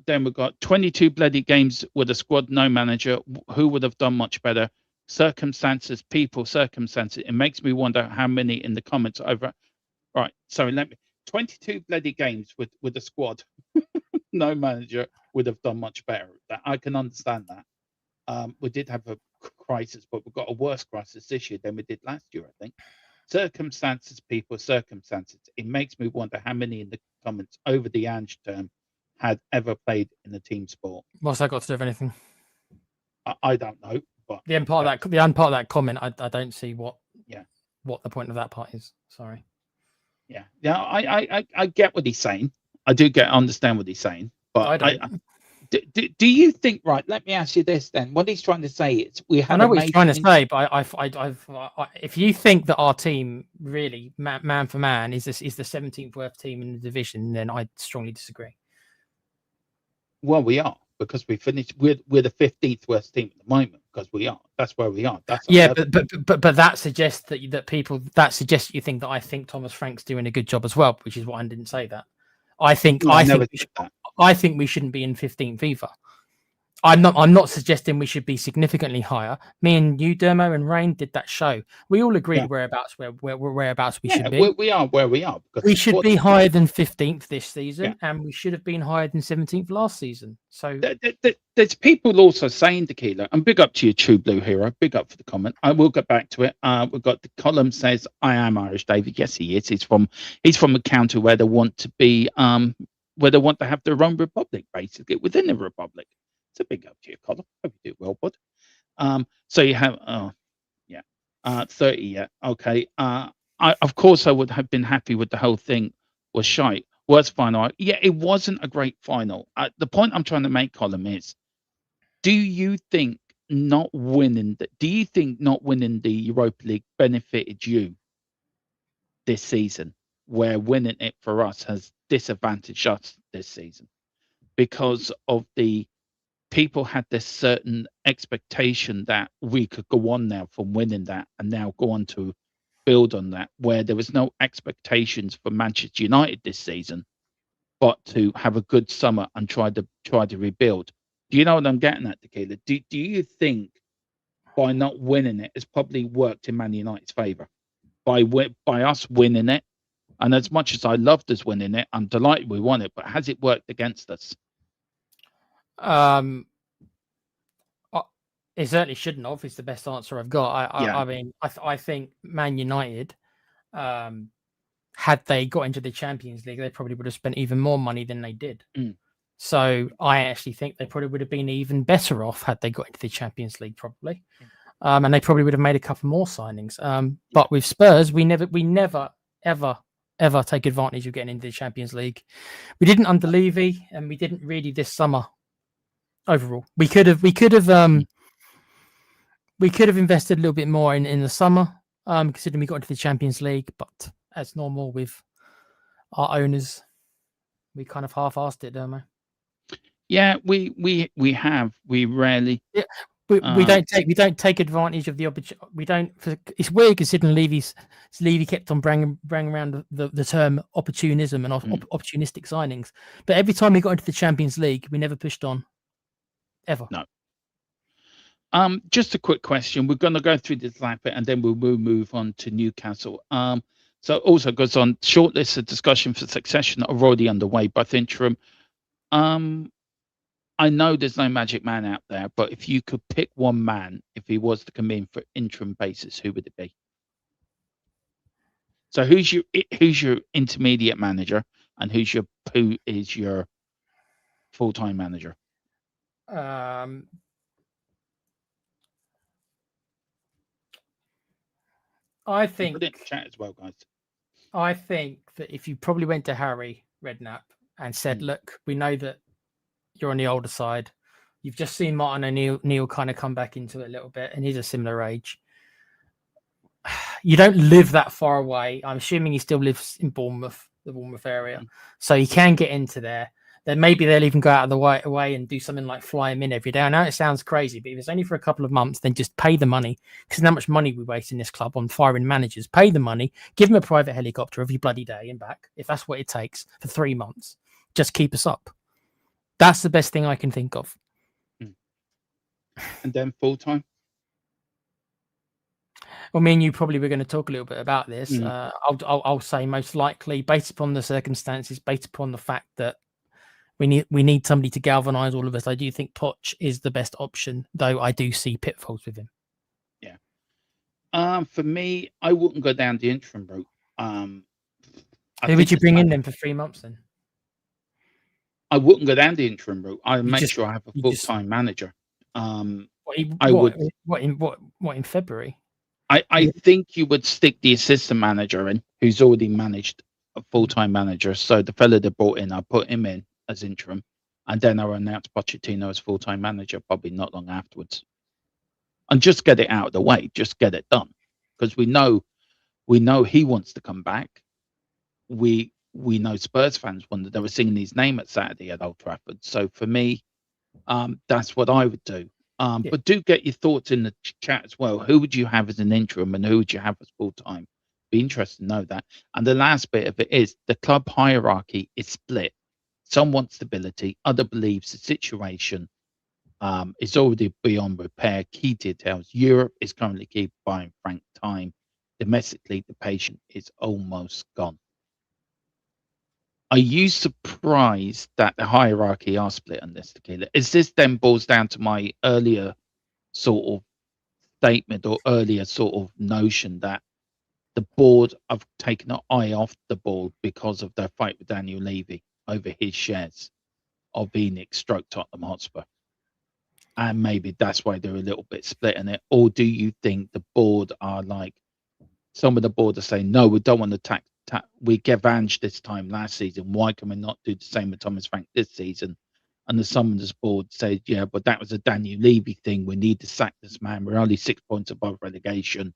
Then we've got 22 bloody games with a squad, no manager. Who would have done much better? Circumstances. It makes me wonder how many in the comments over. Right, so 22 bloody games with a squad, no manager would have done much better. That I can understand that. We did have a crisis, but we've got a worse crisis this year than we did last year, I think. Circumstances. It makes me wonder how many in the comments over the Ange term had ever played in a team sport. What's that got to do with anything? I don't know, but the end part of that comment, I don't see what the point of that part is. Sorry. Yeah, I get what he's saying. I do understand what he's saying, but do you think, right? Let me ask you this then. What he's trying to say is I know what he's trying to say, but if you think that our team really man for man is the 17th worst team in the division, then I strongly disagree. Well, we are, because we finished. We're the 15th worst team at the moment. because we are. That's where we are. That's our Yeah, level. but that suggests that you think that I think Thomas Frank's doing a good job as well, which is why I didn't say that. I think No, I never said that. I think we shouldn't be in 15th either. I'm not suggesting we should be significantly higher. Me and you, Dermo and Rain, did that show. We all agreed Yeah. whereabouts we Yeah, should be. we are where we are. Because We should what- be higher than 15th this season, Yeah. and we should have been higher than 17th last season. So There's people also saying, Tequila, and big up to you, True Blue Hero. Big up for the comment. I will get back to it. We've got the column says, "I am Irish, David." Yes, he is. He's from a county where they want to be, where they want to have their own republic, basically within the republic. It's a big up to your column. Hope you do well, bud. So you have, 30. Yeah, okay. Of course, I would have been happy with the whole thing was shite. Worst final. Yeah, it wasn't a great final. The point I'm trying to make, Colin, is: do you think not winning the Europa League benefited you this season, where winning it for us has disadvantaged us this season because of the people had this certain expectation that we could go on now from winning that and now go on to build on that, where there was no expectations for Manchester United this season, but to have a good summer and try to rebuild. Do you know what I'm getting at, Tequila? Do you think by not winning it, it's probably worked in Man United's favour by us winning it? And as much as I loved us winning it, I'm delighted we won it, but has it worked against us? It certainly shouldn't have. It's the best answer I've got. Yeah. I mean, I think Man United, had they got into the Champions League, they probably would have spent even more money than they did. So I actually think they probably would have been even better off had they got into the Champions League, probably. And they probably would have made a couple more signings. But with Spurs, we never, ever take advantage of getting into the Champions League. We didn't under Levy, and we didn't really this summer. Overall, we could have invested a little bit more in the summer, considering we got into the Champions League. But as normal with our owners, we kind of half-assed it, don't we? Yeah, we have. We rarely. Yeah, we don't take advantage of the opportunity. We don't. It's weird considering Levy kept on bringing around the term opportunism and opportunistic signings. But every time we got into the Champions League, we never pushed on. Ever. No. Just a quick question. We're going to go through this lap and then we'll move on to Newcastle. So also goes on shortlist of discussion for succession are already underway, both interim. I know there's no magic man out there, but if you could pick one man, if he was to come in for interim basis, who would it be? So who's your intermediate manager and who is your full-time manager? I think put it in the chat as well, guys. I think that if you probably went to Harry Redknapp and said, "Look, we know that you're on the older side. You've just seen Martin O'Neill kind of come back into it a little bit, and he's a similar age. You don't live that far away. I'm assuming he still lives in Bournemouth, the Bournemouth area, so you can get into there. Then maybe they'll even go out of the way and do something like fly him in every day. I know it sounds crazy, but if it's only for a couple of months, then just pay the money. Because how much money we waste in this club on firing managers. Pay the money, give him a private helicopter every bloody day and back, if that's what it takes for 3 months. Just keep us up. That's the best thing I can think of. And then full time? Well, me and you probably were going to talk a little bit about this. I'll say most likely, based upon the circumstances, based upon the fact that we need somebody to galvanise all of us. I do think Poch is the best option, though I do see pitfalls with him. Yeah. For me, I wouldn't go down the interim route. Who would you bring in then for 3 months then? I wouldn't go down the interim route. I make sure I have a full-time manager. What in February? I think you would stick the assistant manager in, who's already managed a full-time manager. So the fella they brought in, I put him in as interim, and then I'll announce Pochettino as full-time manager probably not long afterwards, and just get it out of the way, just get it done, because we know he wants to come back. We know Spurs fans wanted. They were singing his name at Saturday at Old Trafford. So for me, that's what I would do. Yeah. But do get your thoughts in the chat as well. Who would you have as an interim and who would you have as full time? Be interested to know that. And the last bit of it is the club hierarchy is split. Some want stability, other believes the situation is already beyond repair. Key details: Europe is currently keep buying frank time. Domestically, the patient is almost gone. Are you surprised that the hierarchy are split on this, Tequila? Is this then boils down to my earlier sort of statement or earlier sort of notion that the board have taken an eye off the ball because of their fight with Daniel Levy over his shares of Phoenix stroke Tottenham Hotspur? And maybe that's why they're a little bit split in it. Or do you think the board are like, some of the board are saying, no, we don't want to we get Vange this time last season. Why can we not do the same with Thomas Frank this season? And the Summons board said, yeah, but that was a Daniel Levy thing. We need to sack this man. We're only 6 points above relegation.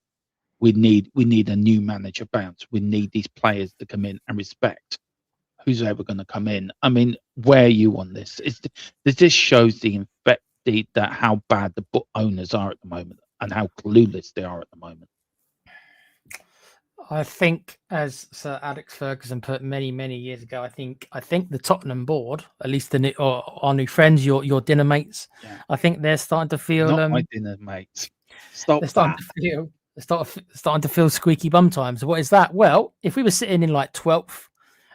We need a new manager bounce. We need these players to come in and respect who's ever going to come in. I mean, where are you on this? This shows that how bad the book owners are at the moment and how clueless they are at the moment. I think, as Sir Alex Ferguson put many, many years ago, I think the Tottenham board, at least our new friends, your dinner mates, Yeah. I think they're starting to feel. Not my dinner mates. Stop They're starting to feel squeaky bum times. What is that? Well, if we were sitting in like 12th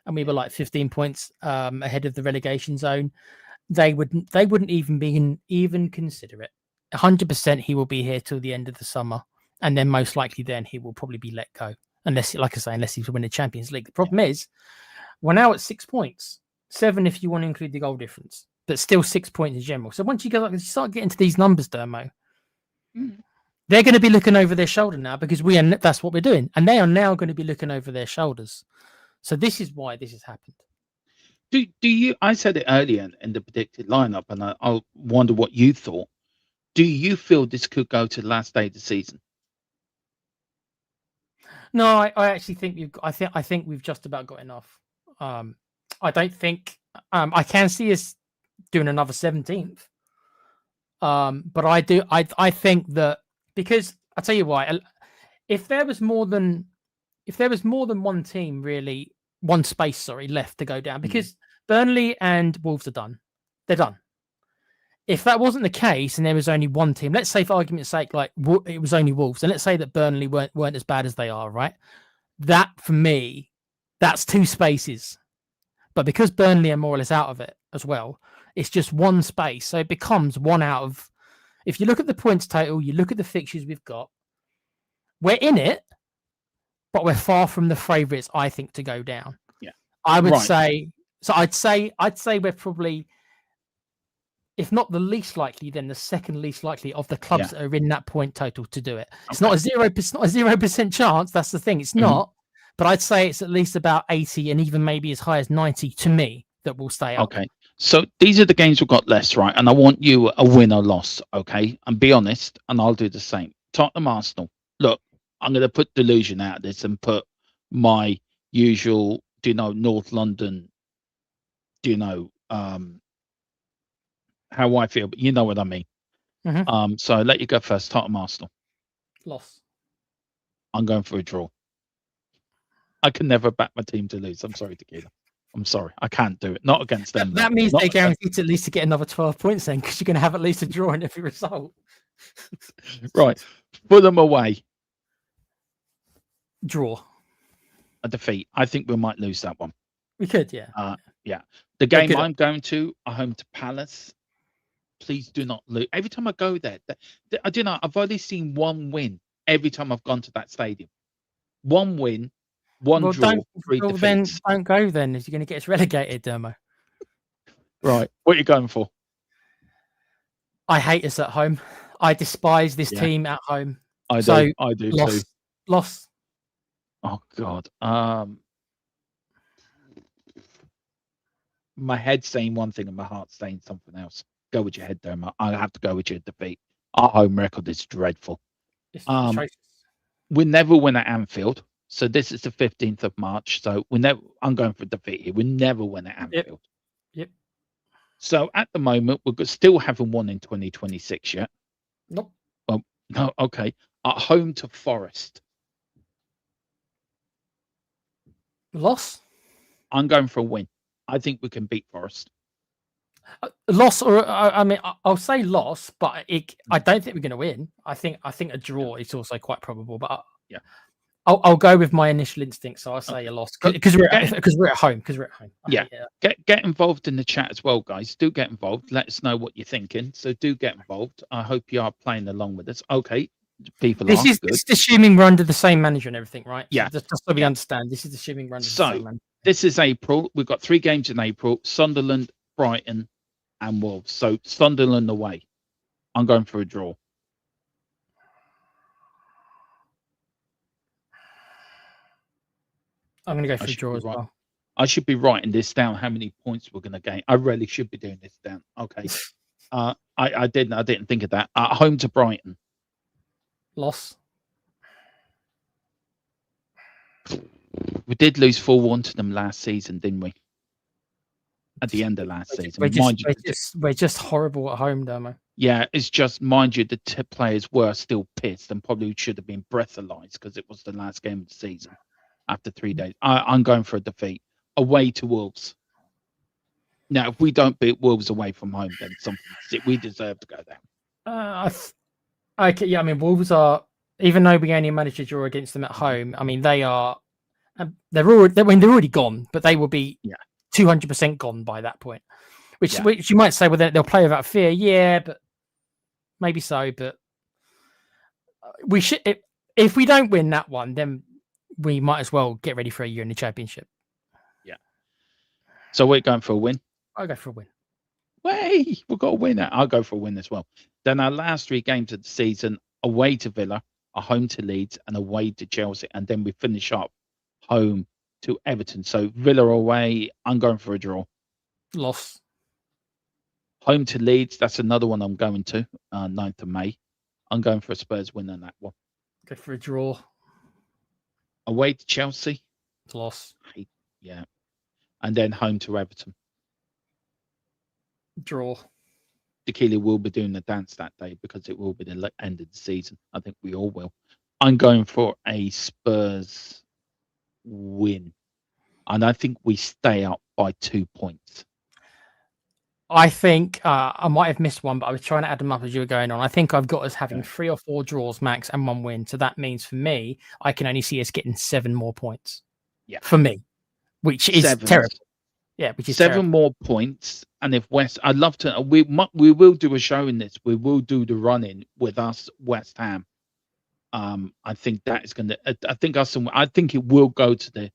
and we were like 15 points ahead of the relegation zone, they wouldn't even consider it. 100% he will be here till the end of the summer, and then most likely then he will probably be let go. Unless, like I say, unless he's winning the Champions League. The problem is, we're now at 6 points, 7 if you want to include the goal difference, but still 6 points in general. So once you start getting to these numbers, Dermo, they're going to be looking over their shoulder now because that's what we're doing, and they are now going to be looking over their shoulders. So this is why this has happened. Do you? I said it earlier in the predicted lineup, and I wonder what you thought. Do you feel this could go to the last day of the season? No, I actually think I think we've just about got enough. I don't think I can see us doing another 17th. But I think that, because I'll tell you why. If there was more than one team, really, one space, left to go down, because Burnley and Wolves are done. They're done. If that wasn't the case and there was only one team, let's say for argument's sake, like it was only Wolves, and let's say that Burnley weren't as bad as they are, right? That, for me, that's 2 spaces. But because Burnley are more or less out of it as well, it's just one space. So it becomes one out of, if you look at the points total, you look at the fixtures we've got, we're in it, but we're far from the favourites, I think, to go down. Yeah. I would say, so I'd say we're probably, if not the least likely, then the second least likely of the clubs that are in that point total to do it. It's not a 0% chance. That's the thing. It's not, but I'd say it's at least about 80 and even maybe as high as 90 to me that will stay up. Okay. So these are the games we've got less, right? And I want you a win or loss, okay? And be honest, and I'll do the same. Tottenham Arsenal. Look, I'm going to put delusion out of this and put my usual, North London, how I feel, but you know what I mean. So I'll let you go first. Tottenham Arsenal. Loss. I'm going for a draw. I can never back my team to lose. I'm sorry, Tequila. I'm sorry. I can't do it. Not against them. That means they're guaranteed to at least get another 12 points then, because you're going to have at least a draw in every result. Right. Fulham away. Draw. A defeat. I think we might lose that one. We could, yeah. Yeah. The game I'm going to are home to Palace. Please do not lose. Every time I go there, I do know, I've only seen one win every time I've gone to that stadium. One win, one draw, 3 defeats. Then don't go then, if you're going to get us relegated, Dermo. Right. What are you going for? I hate us at home. I despise this team at home. I do too. Loss. Oh God. My head's saying one thing and my heart's saying something else. Go with your head, Dermo. I have to go with your defeat. Our home record is dreadful. We never win at Anfield. So this is the 15th of March. So I'm going for defeat here. We never win at Anfield. Yep. So at the moment, still haven't won in 2026 yet. Nope. Well, no, okay. At home to Forest. Loss. I'm going for a win. I think we can beat Forest. Loss, or I mean, I'll say loss, but I don't think we're going to win. I think a draw is also quite probable, but Yeah. I'll go with my initial instinct. So I'll say Okay. a loss because we're at home. Yeah. Get involved in the chat as well, guys. Do get involved. Let us know what you're thinking. So do get involved. I hope you are playing along with us. Okay. People This are is good. this is assuming we're under the same manager and everything, right? Yeah. So just so we understand, this is assuming we're under the So same manager. this is April. We've got 3 games in April: Sunderland, Brighton, and Wolves. So Sunderland away. I'm going for a draw. I'm going to go for I a should draw be as right. well. I should be writing this down. How many points we're going to gain? I really should be doing this down. Okay. I didn't think of that. At home to Brighton. Loss. We did lose 4-1 to them last season, didn't we? At the end of last season. We're just horrible at home, Domo. Yeah, it's just, mind you, the players were still pissed and probably should have been breathalyzed because it was the last game of the season after 3 days. I'm going for a defeat. Away to Wolves. Now, if we don't beat Wolves away from home, then we deserve to go down. Okay, yeah, I mean, Wolves are, even though we only managed to draw against them at home, I mean, they're already gone, but they will be 200% gone by that point. Which you might say, well, they'll play without fear. Yeah, but maybe so. But we should, if we don't win that one, then we might as well get ready for a year in the Championship. Yeah. So we're going for a win. I'll go for a win. We've got a winner. I'll go for a win as well. Then our last 3 games of the season: away to Villa, a home to Leeds, and away to Chelsea. And then we finish up home to Everton. So Villa away, I'm going for a draw. Loss. Home to Leeds, that's another one I'm going to, 9th of May. I'm going for a Spurs win on that one. Go for a draw. Away to Chelsea. Loss. Yeah. And then home to Everton. Draw. Tequila will be doing the dance that day because it will be the end of the season. I think we all will. I'm going for a Spurs win. And I think we stay up by 2 points. I think I might have missed one, but I was trying to add them up as you were going on. I think I've got us having 3 or 4 draws max and 1 win. So that means for me, I can only see us getting 7 more points. Yeah. For me, which is terrible. Yeah, which is 7 terrible. more points. And if I'd love to, we will do a show in this. We will do the run-in with us, West Ham. I think that is going to, I think it will go to the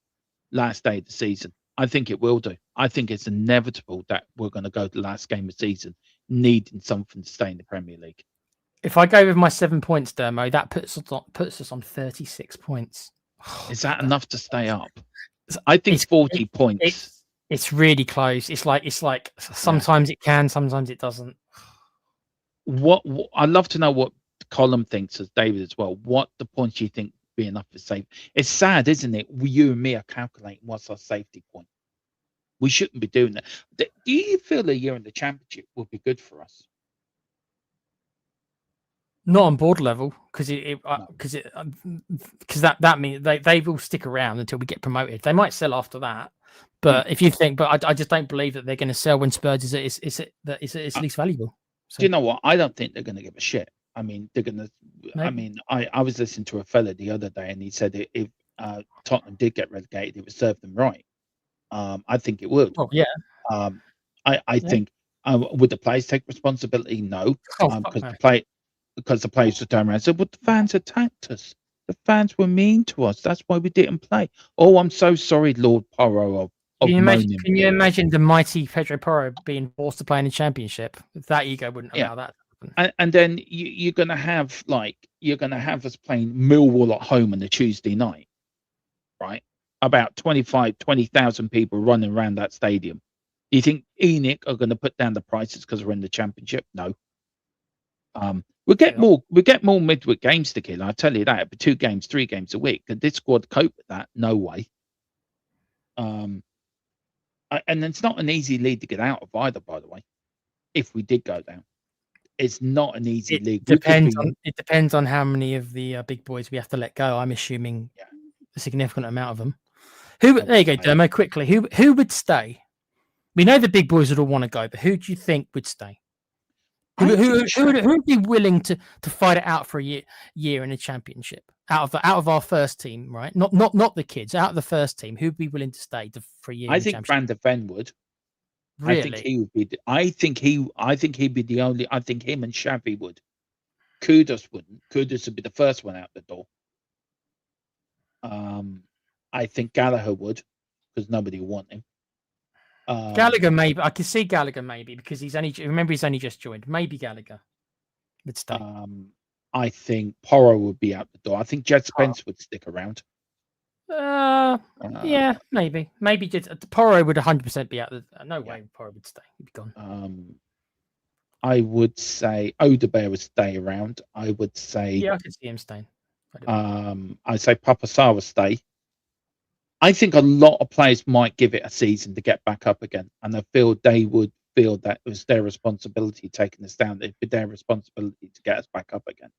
last day of the season. I think it will do. I think it's inevitable that we're going to go to the last game of the season needing something to stay in the Premier League. If I go with my 7 points, Dermo, that puts us on 36 points. Is that enough to stay up? I think 40 points. It's really close. It's like sometimes it can, sometimes it doesn't. What I'd love to know what Colin thinks, as David as well. What the points you think be enough for safe? It's sad, isn't it? You and me are calculating what's our safety point. We shouldn't be doing that. Do you feel a year in the Championship would be good for us? Not on board level, because that means they will stick around until we get promoted. They might sell after that, but if you think, but I just don't believe that they're going to sell when Spurs is least valuable. So. Do you know what? I don't think they're going to give a shit. I mean, they're going to. Maybe. I mean, I was listening to a fella the other day, and he said if Tottenham did get relegated, it would serve them right. I think it would. Oh yeah. I think would the players take responsibility? No, because the players would turn around and say, "Well, the fans attacked us. The fans were mean to us. That's why we didn't play." Oh, I'm so sorry, Lord Porro. Can you imagine the mighty Pedro Porro being forced to play in the Championship? That ego wouldn't allow that to happen. And then you're going to have us playing Millwall at home on a Tuesday night, right? About 20,000 people running around that stadium. Do you think ENIC are going to put down the prices because we're in the Championship? No. We get more midweek games to kill. I tell you that. But 2 games, 3 games a week. Could this squad cope with that? No way. And it's not an easy lead to get out of either, by the way. if we did go down. It's not an easy It league. We could depends be, on how many of the big boys we have to let go. I'm assuming Yeah. a significant amount of them. Who? I There you go, would say. Dermo. Quickly, who would stay? We know the big boys would all want to go, but who do you think would stay? I think Who would be willing to fight it out for a year in a championship out of our first team, right? Not the kids, out of the first team. Who'd be willing to stay for a year? I in the think championship? Van der Ven would. I think Really? he would be. I think he'd be the only. I think him and Xavi would. Kudus wouldn't. Kudus would be the first one out the door. I think Gallagher would, because nobody will want him. Gallagher maybe. I can see Gallagher maybe because he's only just joined. Maybe Gallagher would stay. I think Porro would be out the door. I think Jed Spence would stick around. Yeah, maybe just Porro would 100% be out. No way Porro would stay. He'd be gone. I would say Odebear would stay around. I would say Yeah, I could see him staying. I'd say Papasar would stay. I think a lot of players might give it a season to get back up again, and I feel they would feel that it was their responsibility taking us down. It'd be their responsibility to get us back up again.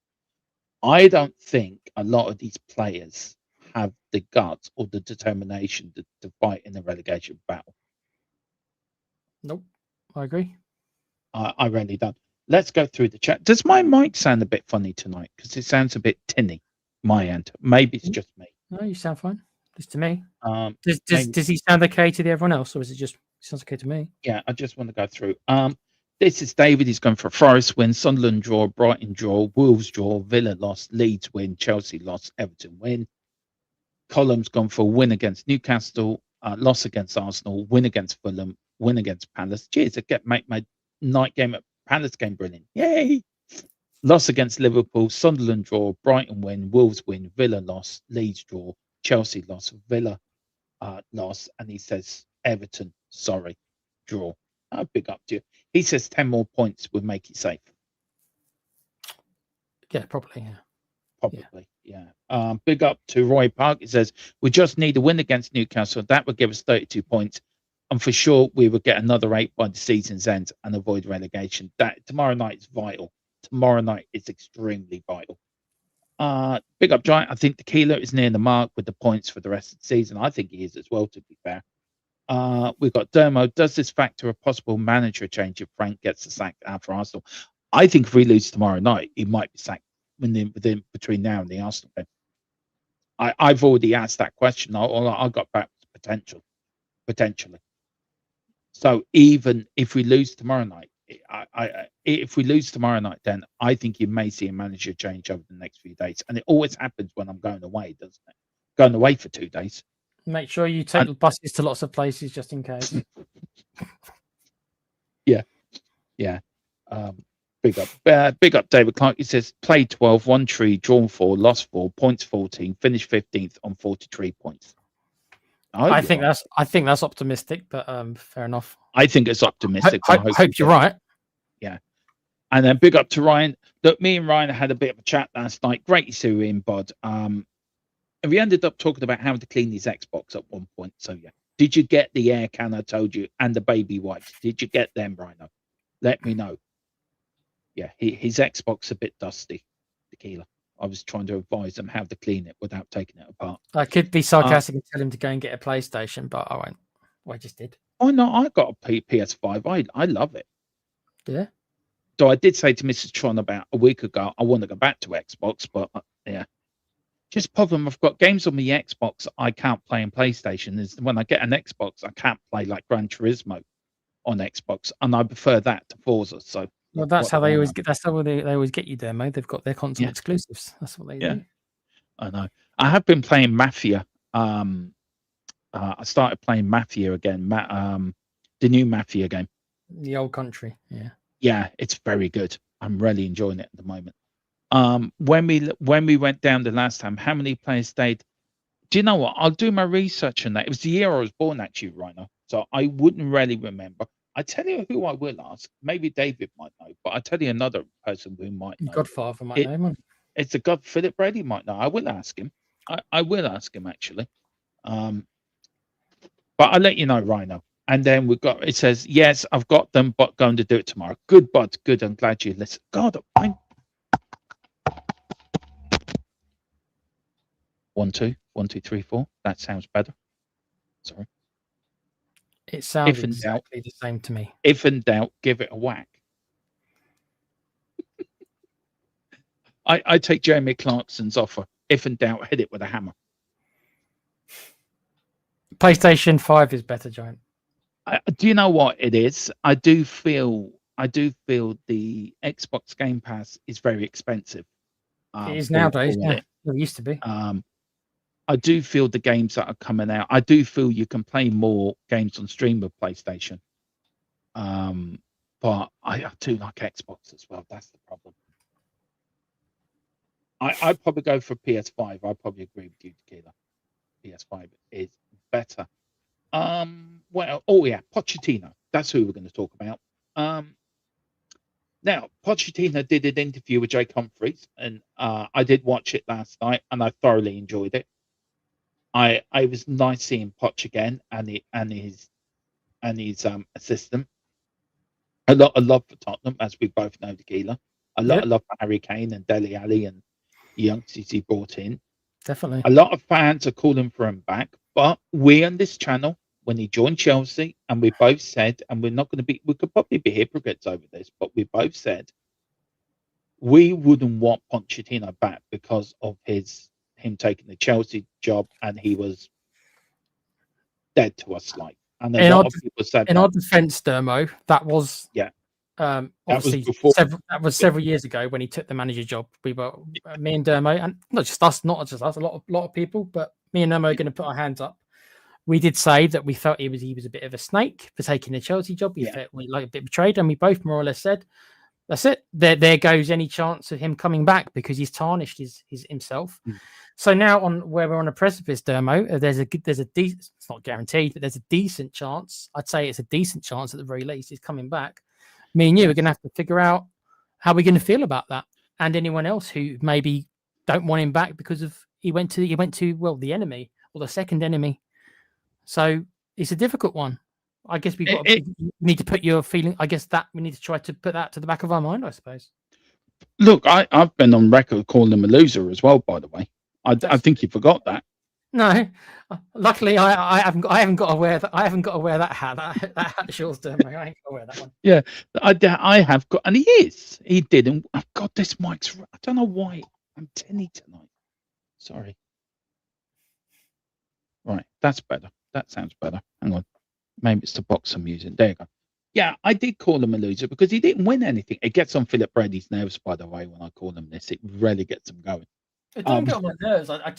I don't think a lot of these players have the guts or the determination to fight in a relegation battle. Nope, I agree. I really don't. Let's go through the chat. Does my mic sound a bit funny tonight? Because it sounds a bit tinny, my end. Maybe it's just me. No, you sound fine. Just to me. Does he sound okay to everyone else, or is it just sounds okay to me? Yeah, I just want to go through. This is David. He's going for Forest win, Sunderland draw, Brighton draw, Wolves draw, Villa lost, Leeds win, Chelsea lost, Everton win. Column's gone for win against Newcastle, loss against Arsenal, win against Fulham, win against Palace. Cheers! I make my night game at Palace game brilliant. Yay! Loss against Liverpool, Sunderland draw, Brighton win, Wolves win, Villa loss, Leeds draw, Chelsea loss, Villa loss, and he says Everton, sorry, draw. Big up to you. He says 10 more points would make it safe. Yeah, probably. Yeah. Probably, yeah. Big up to Roy Park. He says we just need a win against Newcastle. That would give us 32 points, and for sure we would get another 8 by the season's end and avoid relegation. That tomorrow night is vital. Tomorrow night is extremely vital. Big up, Giant. I think Tequila is near the mark with the points for the rest of the season. I think he is as well, to be fair. We've got Dermo. Does this factor a possible manager change if Frank gets the sack for Arsenal? I think if we lose tomorrow night, he might be sacked within between now and the Arsenal game. I've already asked that question. I got back potentially. So even if we lose tomorrow night, if we lose tomorrow night, then I think you may see a manager change over the next few days. And it always happens when I'm going away, doesn't it? Going away for 2 days. Make sure you take the buses to lots of places just in case. Yeah. Big up, David Clark. He says played 12, won 3, drawn 4, lost 4, points 14, finished 15th on 43 points. I think that's optimistic, but fair enough. I think it's optimistic. I hope you're right. Yeah. And then big up to Ryan. Look, me and Ryan had a bit of a chat last night. Great to see you in, bud. And we ended up talking about how to clean his Xbox at one point. So yeah. Did you get the air can I told you and the baby wipes? Did you get them, Rhino? Let me know. Yeah, his Xbox a bit dusty, Tequila. I was trying to advise him how to clean it without taking it apart. I could be sarcastic and tell him to go and get a PlayStation, but I won't. Well, I just did. Oh no, I got a PS5. I love it. Yeah. So I did say to Mrs. Tron about a week ago, I want to go back to Xbox, but yeah. Just problem, I've got games on my Xbox I can't play on PlayStation. Is when I get an Xbox, I can't play like Gran Turismo on Xbox, and I prefer that to Forza. So well, that's how they always get. That's how they always get you there, mate. They've got their console exclusives. That's what they do. I know. I have been playing Mafia. I started playing Mafia again. The new Mafia game. The old country. Yeah. Yeah, it's very good. I'm really enjoying it at the moment. When we went down the last time, how many players stayed? Do you know what? I'll do my research on that. It was the year I was born, actually, Rhino. So I wouldn't really remember. I tell you who I will ask. Maybe David might know, but I tell you another person who might know. Godfather might know him. It's a God. Philip Brady might know. I will ask him. I will ask him actually. But I'll let you know, Rhino. And then it says, yes, I've got them, but going to do it tomorrow. Good, bud. Good. I'm glad you listened. God, I'm 1, 2, 1, 2, 3, 4. That sounds better. Sorry. It sounds If in doubt, exactly the same to me. if in doubt, give it a whack. I take Jeremy Clarkson's offer. If in doubt, hit it with a hammer. PlayStation 5 is better, Giant. Do you know what it is? I do feel the Xbox Game Pass is very expensive. It is for nowadays. what Yeah, it- it used to be. I do feel the games that are coming out. I do feel you can play more games on stream with PlayStation. But I do like Xbox as well. That's the problem. I'd probably go for PS5. I probably agree with you, Tequila. PS5 is better. Well, oh yeah, Pochettino. That's who we're going to talk about. Now Pochettino did an interview with Jake Humphries, and I did watch it last night, and I thoroughly enjoyed it. I was nice seeing Poch again, and his assistant. A lot of love for Tottenham, as we both know, Tequila. A lot Yep. of love for Harry Kane and Dele Alli and the youngsters he brought in. Definitely. A lot of fans are calling for him back, but we on this channel, when he joined Chelsea, and we both said, and we're not going to be, we could probably be hypocrites over this, but we both said we wouldn't want Pochettino back because of him taking the Chelsea job, and he was dead to us, like. And a lot of people said in that. our defense, Dermo, that was obviously before- several years ago when he took the manager job. We were me and Dermo, and not just us, a lot of people, but me and Dermo are going to put our hands up. We did say that we felt he was a bit of a snake for taking the Chelsea job. We felt like a bit betrayed, and we both more or less said, "That's it. There goes any chance of him coming back because he's tarnished his himself." So now on where we're on a precipice, Dermo, there's a it's not guaranteed, but there's a decent chance. I'd say it's a decent chance at the very least he's coming back. Me and you are going to have to figure out how we're going to feel about that, and anyone else who maybe don't want him back because of he went to well, the enemy or the second enemy. So it's a difficult one. I guess we need to put your feeling. I guess that we need to try to put that to the back of our mind, I suppose. Look, I've been on record calling him a loser as well. By the way, I think you forgot that. No, luckily I haven't got to wear that. I haven't got to wear that hat. That hat's yours, Dermo. I ain't got to wear that one. Yeah, I have got, and he didn't. I've got this mic's. I don't know why I'm tinny tonight. Sorry. Right, that's better. That sounds better. Hang on, maybe it's the box I'm using. There you go. Yeah, I did call him a loser because he didn't win anything. It gets on Philip Brady's nerves, by the way, when I call him this. It really gets him going. It doesn't get on my nerves. I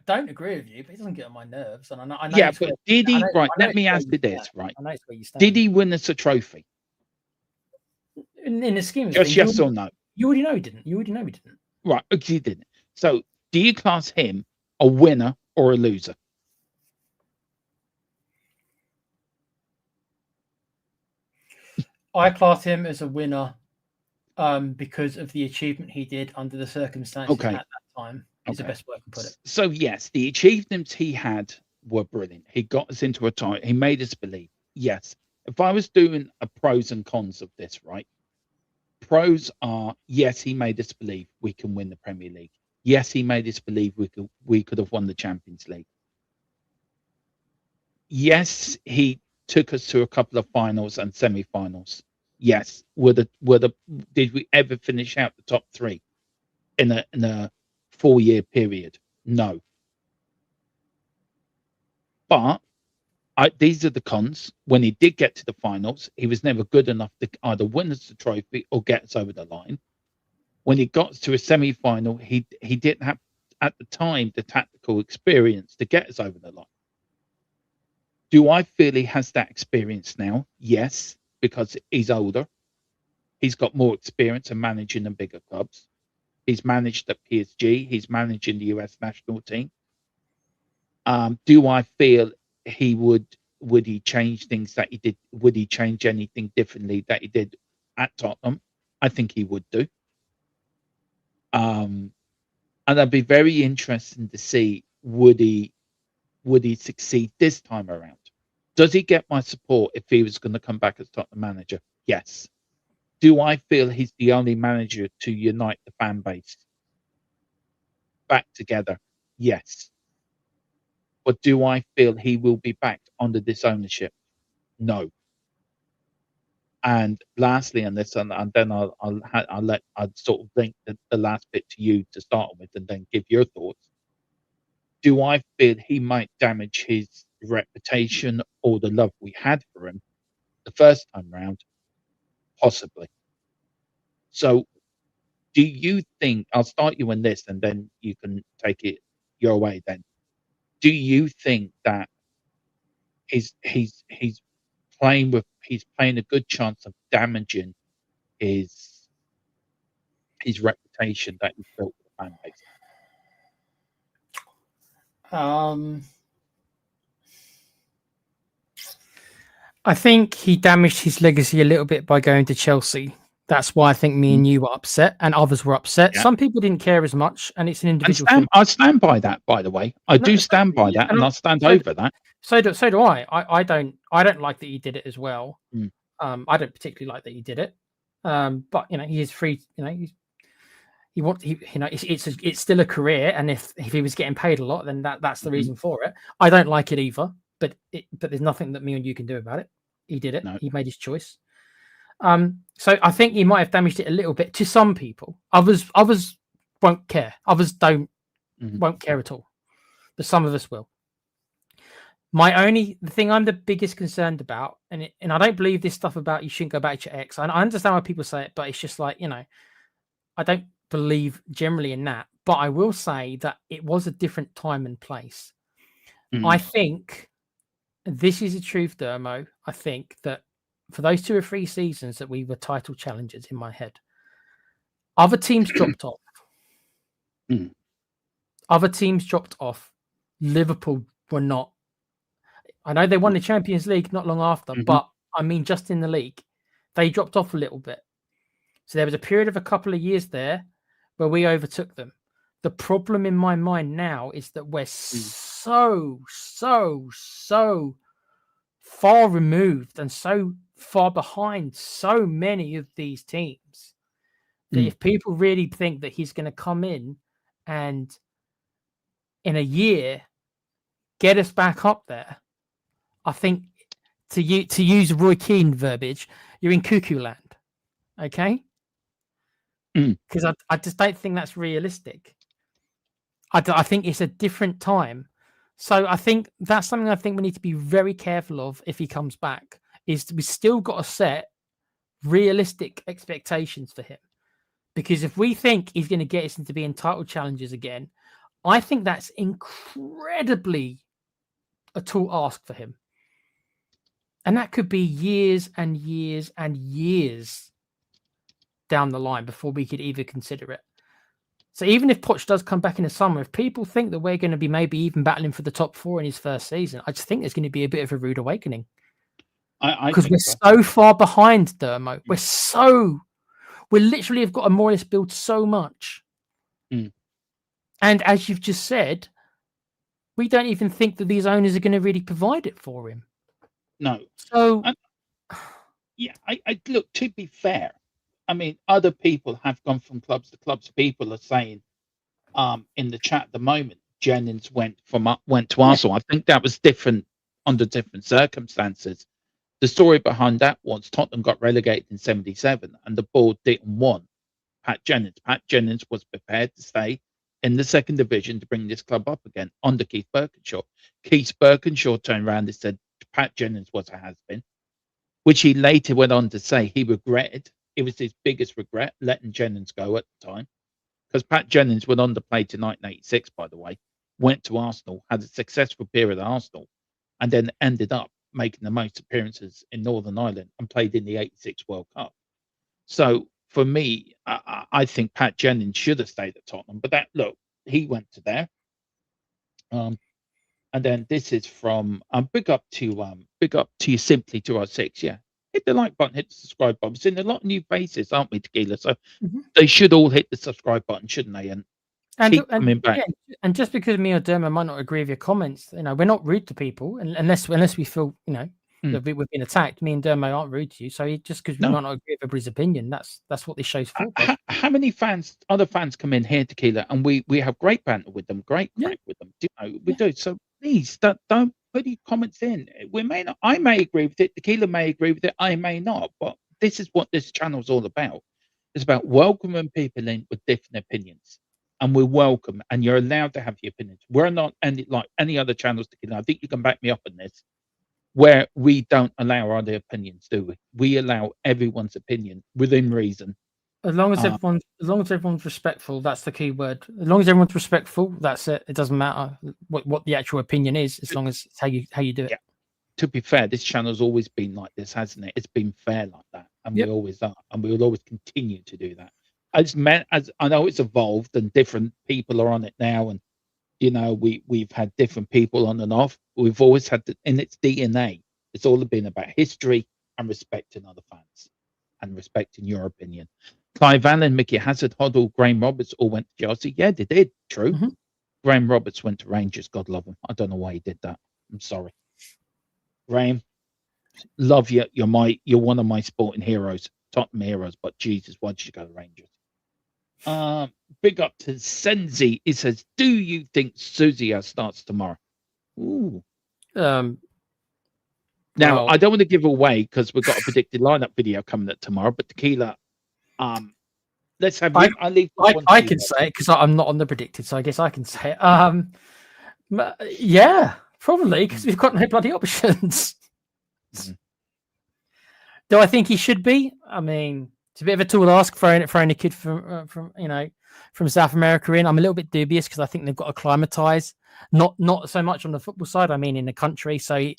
don't agree with you, but it doesn't get on my nerves. And I know yeah, but did he? Right, let me ask you this. Right, I know it's where you stand. did he win us a trophy? In the scheme of Just things, yes or no? You already know he didn't. You already know he didn't. Right, because he didn't. So, do you class him a winner or a loser? I class him as a winner because of the achievement he did under the circumstances at that time. Is the best way I can put it. So yes, the achievements he had were brilliant. He got us into a tie. He made us believe. Yes. If I was doing a pros and cons of this, right? Pros are, yes, he made us believe we can win the Premier League. Yes, he made us believe we could have won the Champions League. Yes, he took us to a couple of finals and semi-finals. Yes, did we ever finish out the top three in a 4-year period? No. But these are the cons. When he did get to the finals, he was never good enough to either win us the trophy or get us over the line. When he got to a semi-final, he didn't have at the time the tactical experience to get us over the line. Do I feel he has that experience now? Yes, because he's older. He's got more experience in managing the bigger clubs. He's managed at PSG. He's managing the US national team. Do I feel he would he change things that he did? Would he change anything differently that he did at Tottenham? I think he would do. And I'd be very interested to see would he succeed this time around? Does he get my support if he was going to come back as Tottenham manager? Yes. Do I feel he's the only manager to unite the fan base back together? Yes. But do I feel he will be backed under this ownership? No. And lastly, on this, and then I'll sort of link the last bit to you to start with, and then give your thoughts. Do I feel he might damage his reputation or the love we had for him the first time round? Possibly. So, do you think? I'll start you on this, and then you can take it your way. Then, do you think that he's playing a good chance of damaging his reputation that he's built with the fan base? I think he damaged his legacy a little bit by going to Chelsea. That's why I think me and you were upset, and others were upset. Yeah. Some people didn't care as much, and it's an And individual thing. I stand by that, by the way. I No, do so- stand by yeah, that, and and I- I'll stand so- over that. So do I. I don't like that he did it as well. Mm. I don't particularly like that he did it. But he is free. It's still a career, and if he was getting paid a lot, then that's the Mhm. reason for it. I don't like it either, but there's nothing that me and you can do about it. He did it. No. He made his choice. So I think he might have damaged it a little bit to some people. Others won't care. Others won't care at all. But some of us will. The thing I'm the biggest concerned about, and I don't believe this stuff about you shouldn't go back to your ex. I understand why people say it, but it's just like, I don't believe generally in that. But I will say that it was a different time and place. I think this is the truth, Dermo. I think that for those 2 or 3 seasons that we were title challengers in my head, other teams dropped off. Mm. Other teams dropped off. Liverpool were not. I know they won the Champions League not long after, but I mean, just in the league, they dropped off a little bit. So there was a period of a couple of years there where we overtook them. The problem in my mind now is that we're so far removed and so far behind so many of these teams that if people really think that he's going to come in and in a year get us back up there, I think to use Roy Keane verbiage, you're in cuckoo land. Okay? Because I just don't think that's realistic. I think it's a different time. So I think that's something I think we need to be very careful of if he comes back, is we still got to set realistic expectations for him. Because if we think he's going to get us into being title challengers again, I think that's incredibly a tall ask for him. And that could be years and years and years down the line before we could even consider it. So even if Poch does come back in the summer, if people think that we're going to be maybe even battling for the top 4 in his first season, I just think there's going to be a bit of a rude awakening. Because we're so far behind, Dermo. We literally have got to more or less build so much. And as you've just said, we don't even think that these owners are going to really provide it for him. No. So, I look, to be fair, I mean, other people have gone from clubs to clubs. People are saying, in the chat at the moment, Jennings went to Arsenal. I think that was different under different circumstances. The story behind that was Tottenham got relegated in '77, and the board didn't want Pat Jennings. Pat Jennings was prepared to stay in the second division to bring this club up again under Keith Birkinshaw. Keith Birkinshaw turned around and said Pat Jennings was a has-been, which he later went on to say he regretted. It was his biggest regret, letting Jennings go at the time. Because Pat Jennings went on to play to 1986, by the way, went to Arsenal, had a successful period at Arsenal, and then ended up making the most appearances in Northern Ireland and played in the '86 World Cup. So for me, I think Pat Jennings should have stayed at Tottenham. But he went to there. And then this is from big up to you, Simply 206. Yeah, hit the like button, hit the subscribe button. We're seeing a lot of new faces, aren't we, Tequila? So they should all hit the subscribe button, shouldn't they? And keep coming back. Yeah, and just because me or Derma might not agree with your comments, we're not rude to people unless we feel that we've been attacked. Me and Derma aren't rude to you, so just because we might not agree with everybody's opinion, that's what this show's for. How many other fans come in here, Tequila, and we have great banter with them, great crack with them. We do. So please don't put your comments in. I may agree with it, Tequila may agree with it, I may not, but this is what this channel's all about. It's about welcoming people in with different opinions. And we're welcome, and you're allowed to have your opinions. We're not like any other channels, Tequila. I think you can back me up on this, where we don't allow other opinions, do we? We allow everyone's opinion within reason. As long as everyone's respectful, that's the key word. As long as everyone's respectful, that's it. It doesn't matter what the actual opinion is, as long as it's how you do it. Yeah. To be fair, this channel's always been like this, hasn't it? It's been fair like that, and we always are, and we will always continue to do that. As I know it's evolved, and different people are on it now, and we've had different people on and off. We've always had in its DNA. It's all been about history and respecting other fans and respecting your opinion. Clive Allen, Mickey Hazard, Hoddle, Graham Roberts all went to Chelsea. Yeah, they did. True. Mm-hmm. Graham Roberts went to Rangers. God love him. I don't know why he did that. I'm sorry. Graham, love you. You're one of my sporting heroes, Tottenham heroes. But Jesus, why did you go to Rangers? Big up to Senzi. He says, "Do you think Suzia starts tomorrow?" Ooh. Now I don't want to give away because we've got a predicted lineup video coming up tomorrow. But Tequila, let's have. I can say it because I'm not on the predicted, so I guess I can say it. Yeah, probably because we've got no bloody options. Do I think he should be? I mean, it's a bit of a tall ask throwing a kid from South America in. I'm a little bit dubious because I think they've got to acclimatise. Not so much on the football side. I mean, in the country. So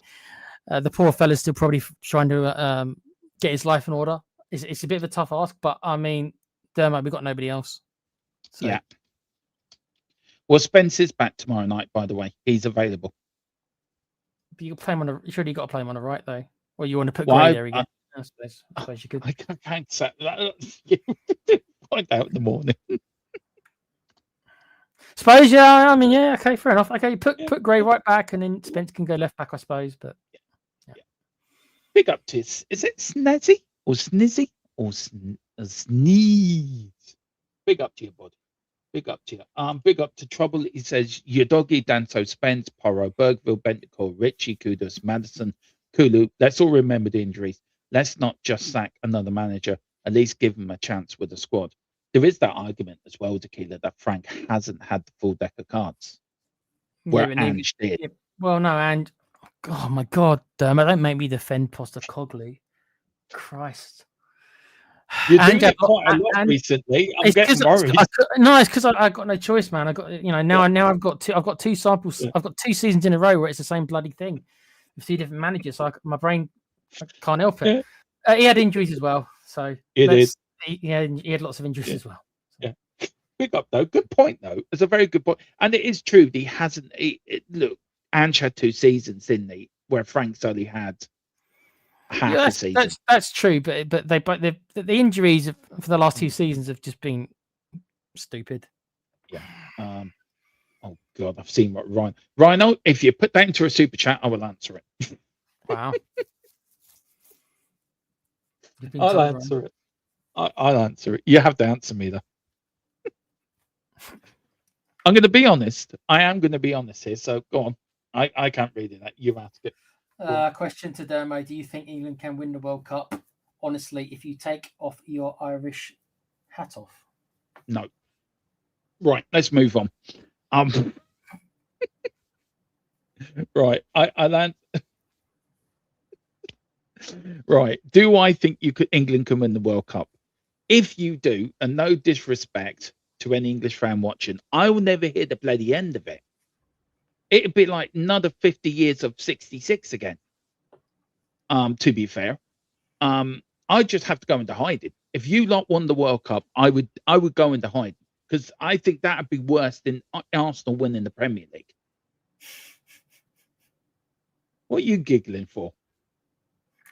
the poor fella's still probably trying to get his life in order. It's a bit of a tough ask, but I mean, Dermot, we've got nobody else. So. Yeah. Well, Spence is back tomorrow night, by the way. He's available. But you play him on surely you got to play him on the right though. Or you want to put Gray there again? I suppose you could. I can't say that. Find out in the morning. Suppose, yeah. I mean, yeah. Okay, fair enough. Okay, put Gray right back, and then Spence can go left back, I suppose. But yeah. Big up to is it Snazzy or Snizzy or Sneeze? Big up to your body. Big up to you. Big up to Trouble. He says your doggy, Danso, Spence, Porro, Bergville, Bentacore, Richie, Kudos, Madison, Kulu. Let's all remember the injuries. Let's not just sack another manager. At least give him a chance with the squad. There is that argument as well, Tequila, that Frank hasn't had the full deck of cards. Where Ange did. Yeah, well, no, and oh my God, don't make me defend Postecoglou. Christ. You're doing it quite a lot recently. I'm getting worried. No, it's because I got no choice, man. I got now I've got two samples. I've got 2 seasons in a row where it's the same bloody thing with 2 different managers. So my brain can't help it. He had injuries as well, so he had lots of injuries as well. So. Yeah, big up though. Good point though. It's a very good point, and it is true. He hasn't. Look, Ange had 2 seasons, didn't he? Where Frank's only had. That's true, but the injuries for the last 2 seasons have just been stupid. Yeah. Oh God, I've seen what Rhino. If you put that into a super chat, I will answer it. Wow. I'll answer it. I'll answer it. You have to answer me though. I'm going to be honest. I am going to be honest here. So go on. I can't read it. You ask it. Question to Dermo: do you think England can win the World Cup? Honestly, if you take off your Irish hat off. No. Right, let's move on. Right, I Right, do I think England can win the World Cup? If you do, and no disrespect to any English fan watching, I will never hear the bloody end of it. It'd be like another 50 years of 66 again. To be fair, I just have to go into hiding. If you lot won the World Cup, I would go into hiding because I think that would be worse than Arsenal winning the Premier League. What are you giggling for?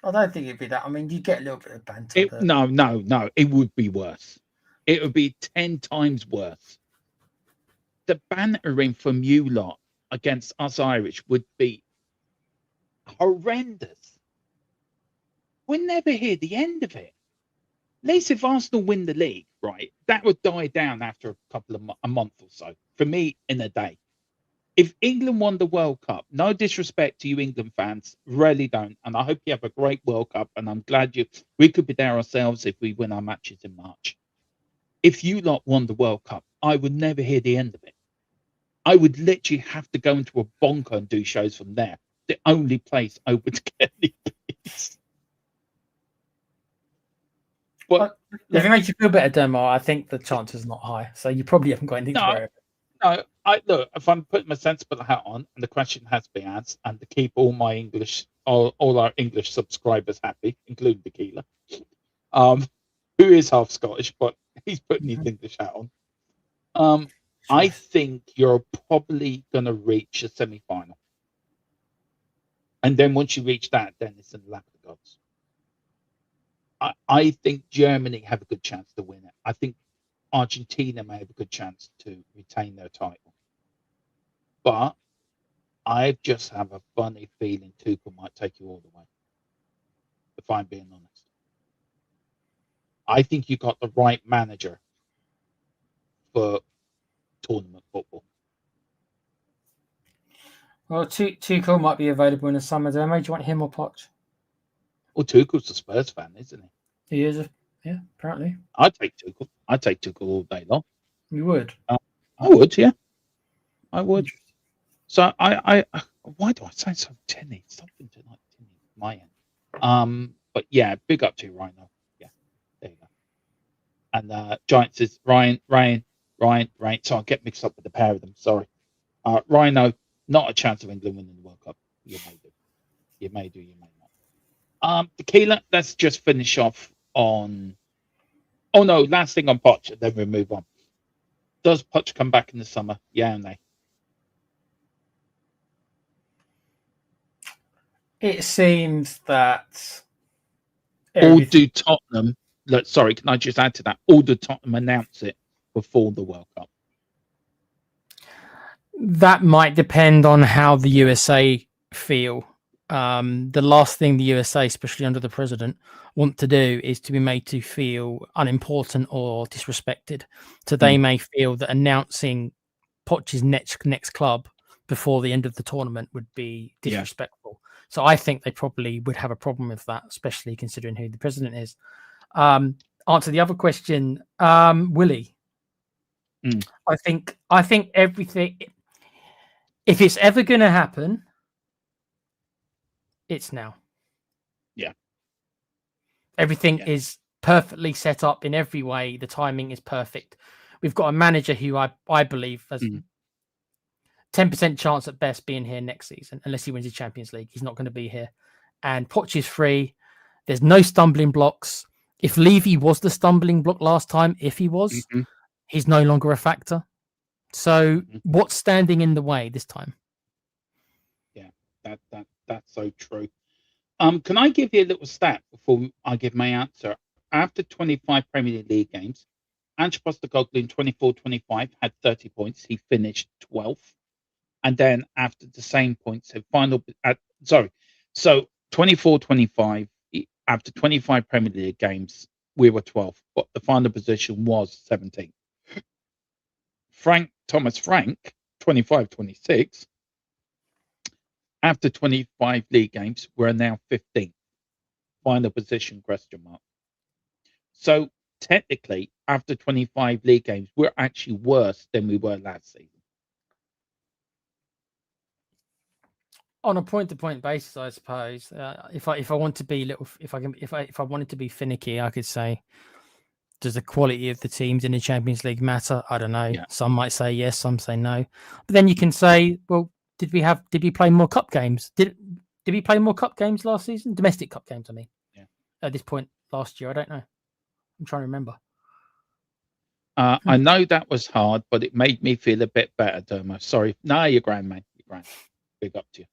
I don't think it'd be that. I mean, you get a little bit of banter. No. It would be worse. It would be 10 times worse. the bantering from you lot against us Irish would be horrendous. We'll never hear the end of it. At least if Arsenal win the league, right, that would die down after a month or so. For me, in a day. If England won the World Cup, no disrespect to you England fans, really don't. And I hope you have a great World Cup. And I'm glad we could be there ourselves if we win our matches in March. If you lot won the World Cup, I would never hear the end of it. I would literally have to go into a bonker and do shows from there. The only place I would get any peace. But if it makes you feel better, Dermo, I think the chance is not high. So you probably haven't got anything to worry about. No, look, if I'm putting my sensible hat on and the question has been asked, and to keep all my English, all our English subscribers happy, including Tequila, who is half Scottish, but he's putting his English hat on. I think you're probably going to reach a semi-final. And then once you reach that, then it's in the lap of the gods. I think Germany have a good chance to win it. I think Argentina may have a good chance to retain their title. But I just have a funny feeling Tuchel might take you all the way, if I'm being honest. I think you got the right manager for tournament football. Well, Tuchel might be available in the summer. Do you want him or Poch? Well, Tuchel's a Spurs fan, isn't he? He is. Yeah, apparently. I'd take Tuchel. I'd take Tuchel all day long. You would? I would, yeah. I would. So I why do I sound so tinny? Something to like tinny my end. But yeah, big up to you, Rhino. Yeah, there you go. And Giants is Ryan. So I'll get mixed up with the pair of them. Sorry. Rhino, not a chance of England winning the World Cup. You may do. You may not. Tequila, let's just finish off on. Oh no, last thing on Poch, then we'll move on. Does Poch come back in the summer? Yeah or nay? It seems that. Or do Tottenham? Sorry, can I just add to that? Or do Tottenham announce it before the World Cup? That might depend on how the USA feel. The last thing the USA, especially under the president, want to do is to be made to feel unimportant or disrespected. So they may feel that announcing Poch's next club before the end of the tournament would be disrespectful. So I think they probably would have a problem with that, especially considering who the president is. Answer the other question, Willie. I think everything, if it's ever going to happen, it's now. Yeah. Everything is perfectly set up in every way. The timing is perfect. We've got a manager who I believe has 10% chance at best being here next season, unless he wins the Champions League. He's not going to be here. And Poch is free. There's no stumbling blocks. If Levy was the stumbling block last time, if he was, he's no longer a factor. So what's standing in the way this time? Yeah, that's so true. Can I give you a little stat before I give my answer? After 25 Premier League games, Ange Postecoglou in 24-25 had 30 points. He finished 12th. And then after the same points, so 24-25, after 25 Premier League games, we were 12th, but the final position was 17th. Thomas Frank, 25-26, after 25 league games, we're now 15th. Final position, question mark. So technically, after 25 league games, we're actually worse than we were last season. On a point-to-point basis, I suppose. If I want to be if I wanted to be finicky, I could say, does the quality of the teams in the Champions League matter? I don't know. Yeah. Some might say yes, some say no. But then you can say, well, did we play more cup games? Did we play more cup games last season? Domestic cup games, I mean. Yeah. At this point last year, I don't know. I'm trying to remember. I know that was hard, but it made me feel a bit better, Dermo. Sorry. No, you're grand, man. You're grand. Big up to you.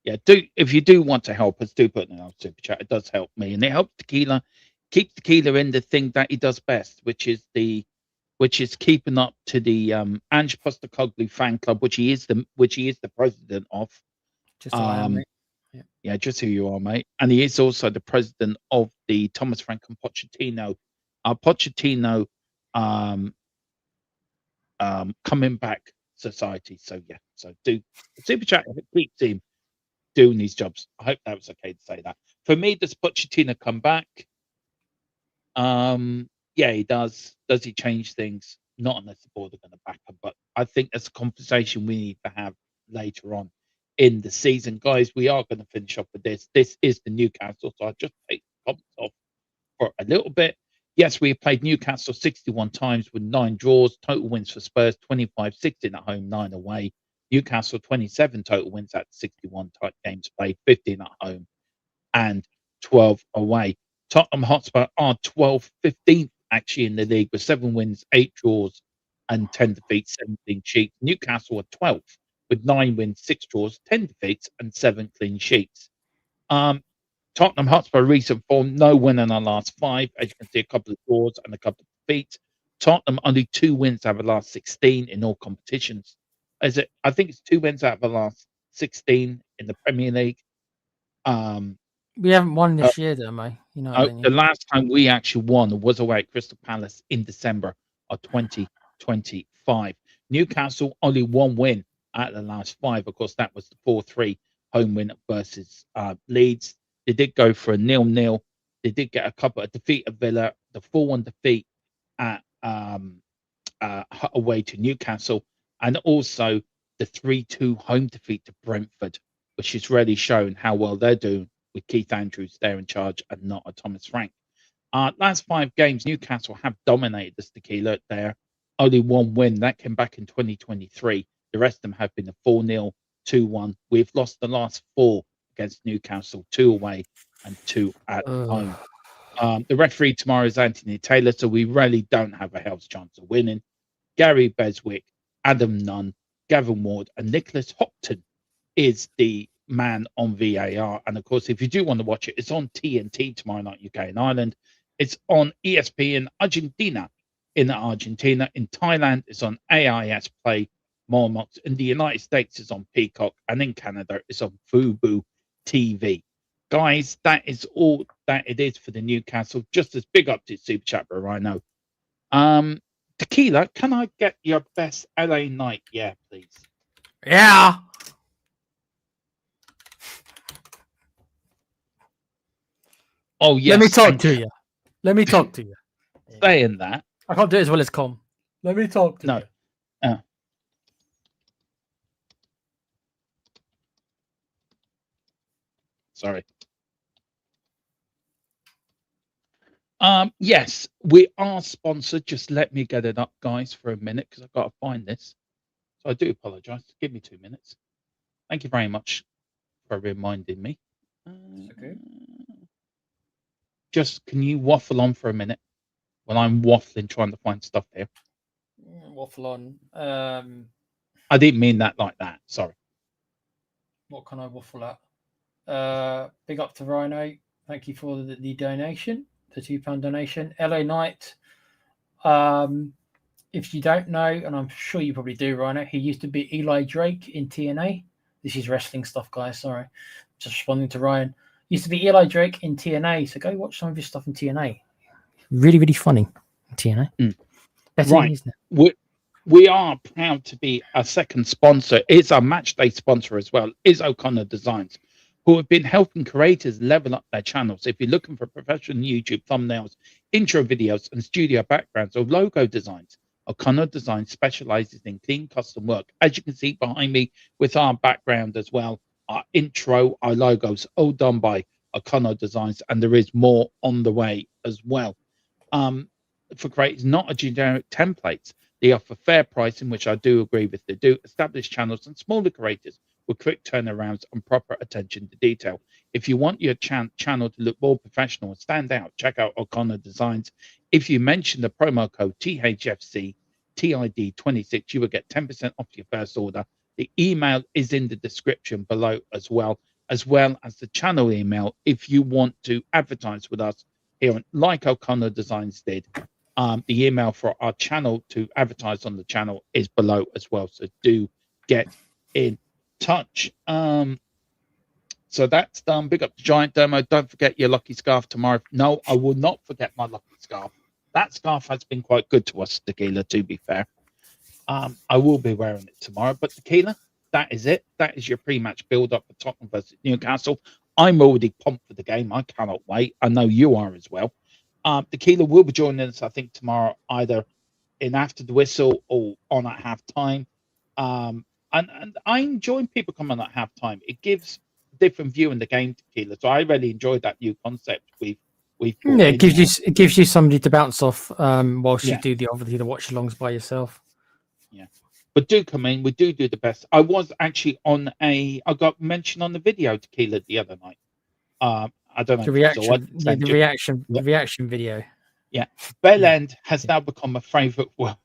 Yeah, if you do want to help us, do put in our super chat. It does help me, and it helps Tequila, keep Tequila in the thing that he does best, which is the which is keeping up to the Ange Postecoglou fan club, which he is the president of. Just who I am, Um, mate. yeah, just who you are, mate. And he is also the president of the Thomas Frank and Pochettino um, coming back society. So yeah, so do super chat if it keeps him doing these jobs. I hope that was okay to say that. For me, does Pochettino come back? Yeah, he does. Does he change things? Not unless the board are going to back him. But I think that's a conversation we need to have later on in the season, guys. We are going to finish up with this. This is the Newcastle, so I just take the comments off for a little bit. Yes, we have played Newcastle 61 times with 9 draws. Total wins for Spurs 25-16 at home, 9 away. Newcastle 27 total wins at 61 type games played, 15 at home and 12 away. Tottenham Hotspur are 15th actually in the league with 7 wins, 8 draws, and 10 defeats, 17 clean sheets. Newcastle are 12th with 9 wins, 6 draws, 10 defeats, and 7 clean sheets. Tottenham Hotspur recent form, no win in our last 5. As you can see, a couple of draws and a couple of defeats. Tottenham only 2 wins out of the last 16 in all competitions. I think it's 2 wins out of the last 16 in the Premier League. We haven't won this year, though, mate. You know, don't The you? last time we actually won was away at Crystal Palace in December of 2025. Newcastle only 1 win out of the last 5. Of course, that was the 4-3 home win versus Leeds. They did go for a 0-0. They did get a couple of defeat at Villa, the 4-1 defeat at away to Newcastle, and also the 3-2 home defeat to Brentford, which has really shown how well they're doing with Keith Andrews there in charge and not a Thomas Frank. Last 5 games, Newcastle have dominated the Tequila there. Only 1 win. That came back in 2023. The rest of them have been a 4-0, 2-1. We've lost the last 4 against Newcastle, 2 away and 2 at home. The referee tomorrow is Anthony Taylor, so we really don't have a hell's chance of winning. Gary Beswick, Adam Nunn, Gavin Ward, and Nicholas Hopton is the man on VAR. And of course, if you do want to watch it, it's on TNT tomorrow night, UK and Ireland. It's on ESPN Argentina in Argentina. In Thailand, it's on AIS Play, Marmox. In the United States, it's on Peacock. And in Canada, it's on Fubo TV. Guys, that is all that it is for the Newcastle. Just as big up to Super Chat for Rhino. Tequila, can I get your best LA night? Yeah, please. Yeah. Oh, yes. Let me talk to you. Let me talk to you. Saying that. I can't do it as well as Com. Let me talk to No. you. Sorry. Yes, we are sponsored. Just let me get it up, guys, for a minute because I've got to find this. So I do apologize. Give me 2 minutes. Thank you very much for reminding me. Okay. Just can you waffle on for a minute when I'm waffling trying to find stuff here? Waffle on. I didn't mean that like that. Sorry. What can I waffle at? Big up to Rhino. Thank you for the donation, the £2 donation. LA Knight. If you don't know, and I'm sure you probably do, Rhino, he used to be Eli Drake in TNA. This is wrestling stuff, guys. Sorry. Just responding to Ryan. Used to be Eli Drake in TNA, so go watch some of his stuff in TNA. Really, really funny in TNA. Better Right. than he is now. We are proud to be a second sponsor. It's our match day sponsor as well, is O'Connor Designs, who have been helping creators level up their channels. If you're looking for professional YouTube thumbnails, intro videos, and studio backgrounds or logo designs, O'Connor Designs specializes in clean custom work. As you can see behind me with our background as well, our intro, our logos, all done by O'Connor Designs, and there is more on the way as well. For creators, not a generic templates. They offer fair pricing, which I do agree with. They do established channels and smaller creators with quick turnarounds and proper attention to detail. If you want your channel to look more professional and stand out, check out O'Connor Designs. If you mention the promo code THFC TID26, you will get 10% off your first order. The email is in the description below as well as the channel email if you want to advertise with us here, like O'Connor Designs did The email for our channel to advertise on the channel is below as well. So do get in touch. So that's done. Big up to Giant Demo. Don't forget your lucky scarf tomorrow. No, I will not forget my lucky scarf. That scarf has been quite good to us, Tequila, to be fair. I will be wearing it tomorrow. But Tequila, that is it. That is your pre-match build-up for Tottenham versus Newcastle. I'm already pumped for the game. I cannot wait. I know you are as well. Tequila will be joining us, I think, tomorrow, either in after the whistle or on at half-time. And I enjoy people coming at half-time. It gives different view in the game, Tequila. So I really enjoyed that new concept we've yeah, it gives you somebody to bounce off whilst you Yeah. do the watch alongs by yourself. Yeah, but do come in. We do the best. I was actually I got mentioned on the video, Tequila, the other night. I don't know The if you saw it. reaction, Yeah. the reaction video. Yeah, Bell End has now become a favourite word.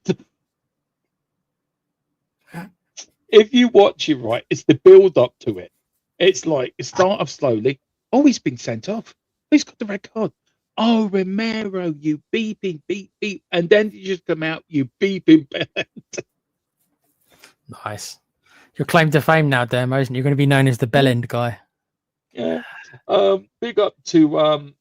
If you watch it right, it's the build up to it. It's like it start off slowly. Oh, he's been sent off. He's got the red card. Oh, Romero, you beeping, beep, beep. And then you just come out, you beeping. Nice. Your claim to fame now, Demo, isn't it? You're going to be known as the bell end guy. Yeah. Big up to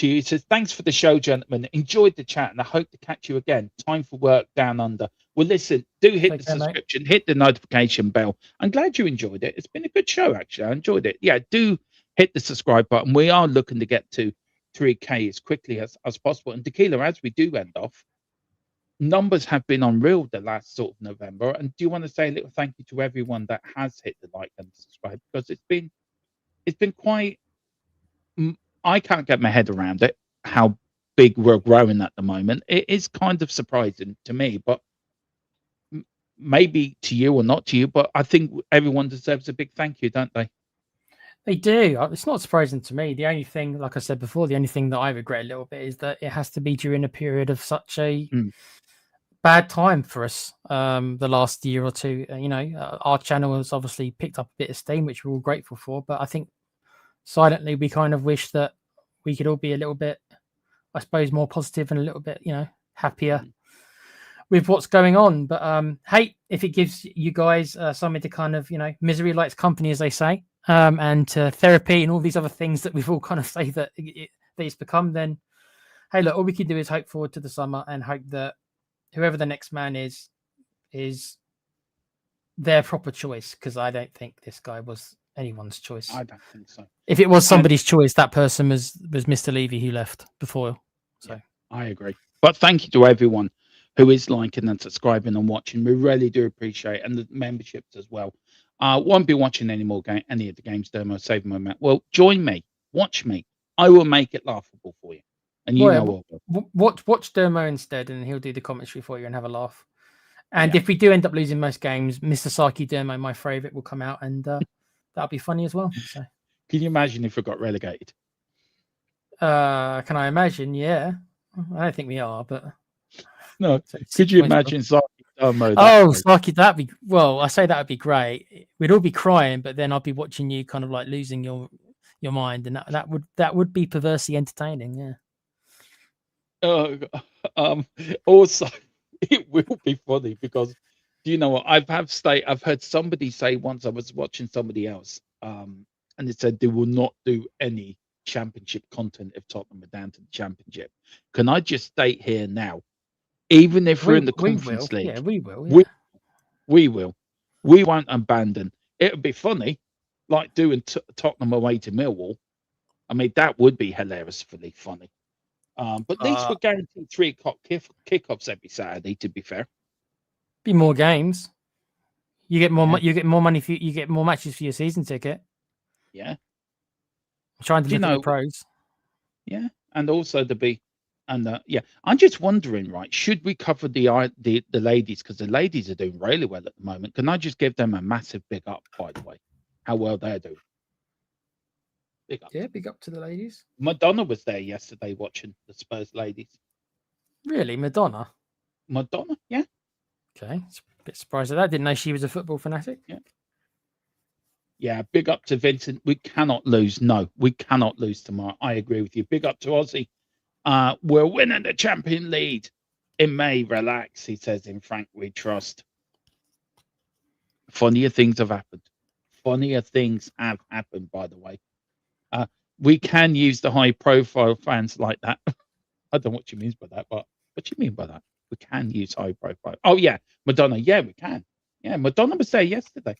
you. He says, thanks for the show, gentlemen. Enjoyed the chat and I hope to catch you again. Time for work down under. Well, listen, do hit the subscription, hit the notification bell. I'm glad you enjoyed it. It's been a good show, actually. I enjoyed it. Yeah, do hit the subscribe button. We are looking to get to 3K as quickly as possible. And Tequila, as we do end off, numbers have been unreal the last sort of November. And do you want to say a little thank you to everyone that has hit the like and subscribe? Because it's been quite, I can't get my head around it, how big we're growing at the moment. It is kind of surprising to me, but maybe to you or not to you, but I think everyone deserves a big thank you, don't they? They do. It's not surprising to me. The only thing, like I said before, the only thing that I regret a little bit is that it has to be during a period of such a bad time for us the last year or two. Our channel has obviously picked up a bit of steam, which we're all grateful for, but I think silently we kind of wish that we could all be a little bit, I suppose, more positive and a little bit, happier with what's going on. But hey, if it gives you guys something to kind of, misery likes company, as they say, and therapy and all these other things that we've all kind of say that it's become, then hey, look, all we can do is hope forward to the summer and hope that whoever the next man is their proper choice, because I don't think this guy was anyone's choice. I don't think so. If it was somebody's choice, that person was Mr. Levy, who left before. So yeah, I agree. But thank you to everyone who is liking and subscribing and watching. We really do appreciate it. And the memberships as well. Won't be watching any of the games, Demo, save my mind. Well, join me, watch me. I will make it laughable for you. And watch Dermo instead, and he'll do the commentary for you and have a laugh. And if we do end up losing most games, Mr. Saki Dermo, my favourite, will come out, and that'll be funny as well. So, can you imagine if we got relegated? Can I imagine? Yeah, I don't think we are, but no. Could you imagine Saki Dermo? Saki, that'd be I say that would be great. We'd all be crying, but then I'd be watching you kind of like losing your mind, and that would be perversely entertaining. Yeah. Also, it will be funny because do you know what I've heard somebody say once. I was watching somebody else, and it said they will not do any championship content if Tottenham are down to the championship. Can I just state here now, even if we're in the Conference League, we will. Yeah. We will. We won't abandon. It would be funny, like doing Tottenham away to Millwall. I mean, that would be hilariously funny. But at least we're guaranteed 3 o'clock kickoffs every Saturday. To be fair, be more games. You get more. You get more money. You get more matches for your season ticket. Yeah, I'm trying to look at the pros. Yeah, and also to be, and I'm just wondering, right? Should we cover the ladies, because the ladies are doing really well at the moment? Can I just give them a massive big up, by the way, how well they're doing? Big up. Yeah, big up to the ladies. Madonna was there yesterday watching the Spurs ladies. Really, Madonna? Yeah. Okay, it's a bit surprised at that. Didn't know she was a football fanatic. Yeah, big up to Vincent. We cannot lose. No, we cannot lose tomorrow. I agree with you. Big up to Aussie. We're winning the champion lead. It may relax, he says in Frank We Trust. Funnier things have happened. Funnier things have happened, by the way. We can use the high profile fans like that. I don't know what she means by that, but what do you mean by that? We can use high profile. Oh, yeah. Madonna. Yeah, we can. Yeah, Madonna was there yesterday.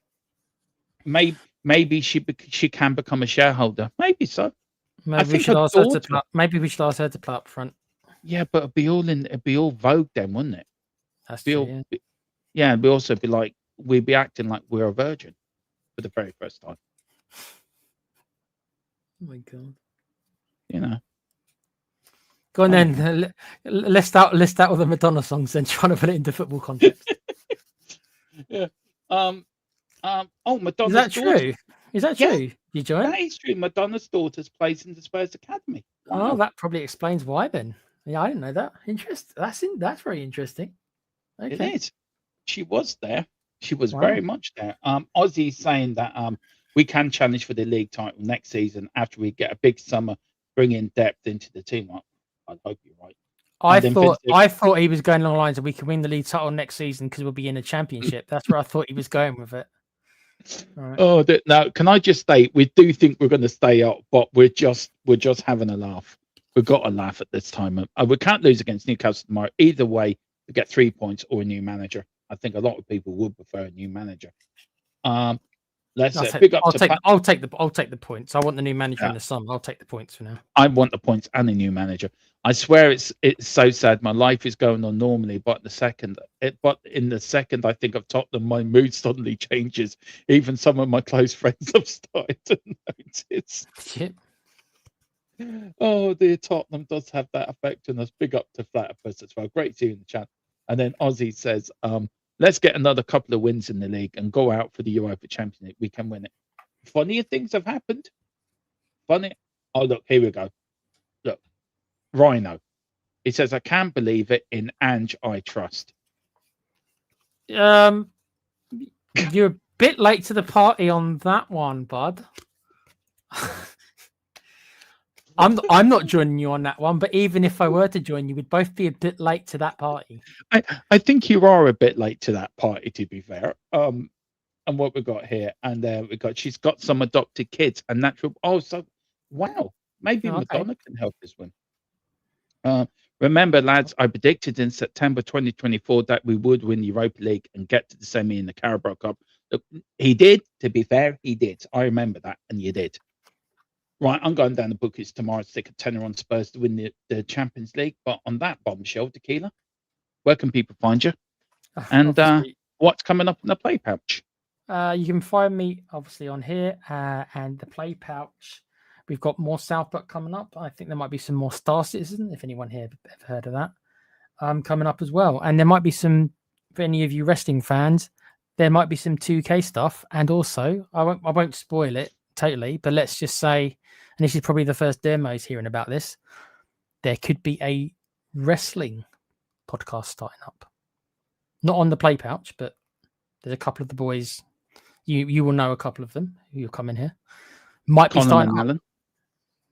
Maybe she can become a shareholder. Maybe so. Maybe we think should her ask her to daughter- play, maybe we should ask her to play up front. Yeah, but it'd be all Vogue then, wouldn't it? That's Be true. all, Yeah. yeah, and we also be like we'd be acting like we're a virgin for the very first time. Oh my god. You know. Go on I then. List out all the Madonna songs, then trying to put it into football context. Yeah. Oh, Madonna's Is that daughter. true? Is that Yeah. true? You join? That is true. Madonna's daughter's plays in the Spurs Academy. Oh, Wow. that probably explains why then. Yeah, I didn't know that. Interesting. That's very interesting. It Okay. is. She was there. She was Wow. very much there. Ozzy's saying that we can challenge for the league title next season after we get a big summer, bringing depth into the team. I hope you're right. I And then thought he was going along the lines of we can win the league title next season because we'll be in the championship. That's where I thought he was going with it. All right. Oh, now can I just state we do think we're going to stay up, but we're just having a laugh. We've got a laugh at this time. We can't lose against Newcastle tomorrow. Either way, we get 3 points or a new manager. I think a lot of people would prefer a new manager. Let's big up to I'll take the points. I want the new manager in the summer. I'll take the points for now. I want the points and a new manager. I swear it's so sad. My life is going on normally, but in the second I think of Tottenham, my mood suddenly changes. Even some of my close friends have started to notice. Yep. Oh dear, Tottenham does have that effect on us. Big up to Flatterpuss as well. Great to see you in the chat. And then Ozzy says, let's get another couple of wins in the league and go out for the UEFA Champions League. We can win it. Funnier things have happened. Funny. Oh, look, here we go. Look, Rhino. He says, I can't believe it. In Ange, I trust. You're a bit late to the party on that one, bud. I'm not joining you on that one, but even if I were to join you, we'd both be a bit late to that party. I think you are a bit late to that party, to be fair. And what we got here, and she's got some adopted kids and natural. Oh, so wow, maybe Madonna can help this one. Remember, lads, I predicted in September 2024 that we would win the Europa League and get to the semi in the Carabao Cup. Look, he did. To be fair, he did. I remember that, and you did. Right, I'm going down the bookies tomorrow to stick a tenner on Spurs to win the Champions League. But on that bombshell, Tequila, where can people find you? And what's coming up in the play pouch? You can find me obviously on here and the play pouch. We've got more Southport coming up. I think there might be some more Star Citizen, if anyone here have heard of that, coming up as well. And there might be some, for any of you wrestling fans, there might be some 2K stuff. And also, I won't spoil it totally, but let's just say, and this is probably the first demos hearing about this, there could be a wrestling podcast starting up. Not on the play pouch, but there's a couple of the boys. You will know a couple of them who will come in here. Might be starting up.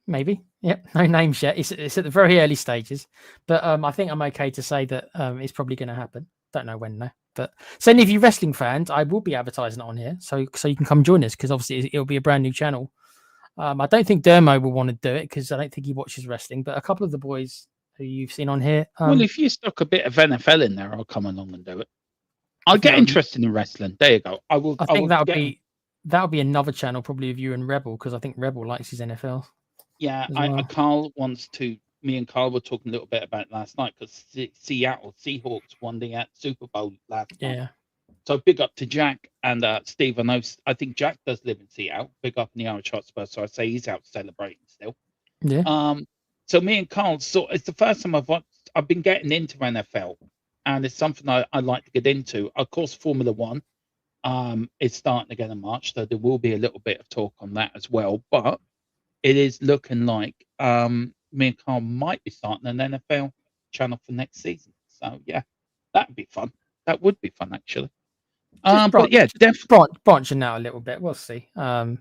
Maybe. Yep. No names yet. It's at the very early stages. But I think I'm okay to say that it's probably going to happen. Don't know when though. But so any of you wrestling fans, I will be advertising it on here. So you can come join us because obviously it'll be a brand new channel. I don't think Dermo will want to do it because I don't think he watches wrestling. But a couple of the boys who you've seen on here. Well, if you stuck a bit of NFL in there, I'll come along and do it. I'll get interested in wrestling. There you go. I think that would be another channel probably of you and Rebel because I think Rebel likes his NFL. Yeah, Carl wants to. Me and Carl were talking a little bit about it last night because Seattle Seahawks won the Super Bowl last night. Yeah. So big up to Jack and Steve. I think Jack does live in Seattle. Big up in the Irish Hotspur. So I say he's out celebrating still. Yeah. So me and Carl. So it's the first time I've been getting into NFL, and it's something I like to get into. Of course, Formula One. Is starting again in March, so there will be a little bit of talk on that as well. But it is looking like me and Carl might be starting an NFL channel for next season. So yeah, that'd be fun. That would be fun actually. But yeah, definitely. branching out a little bit. We'll see. Cheers,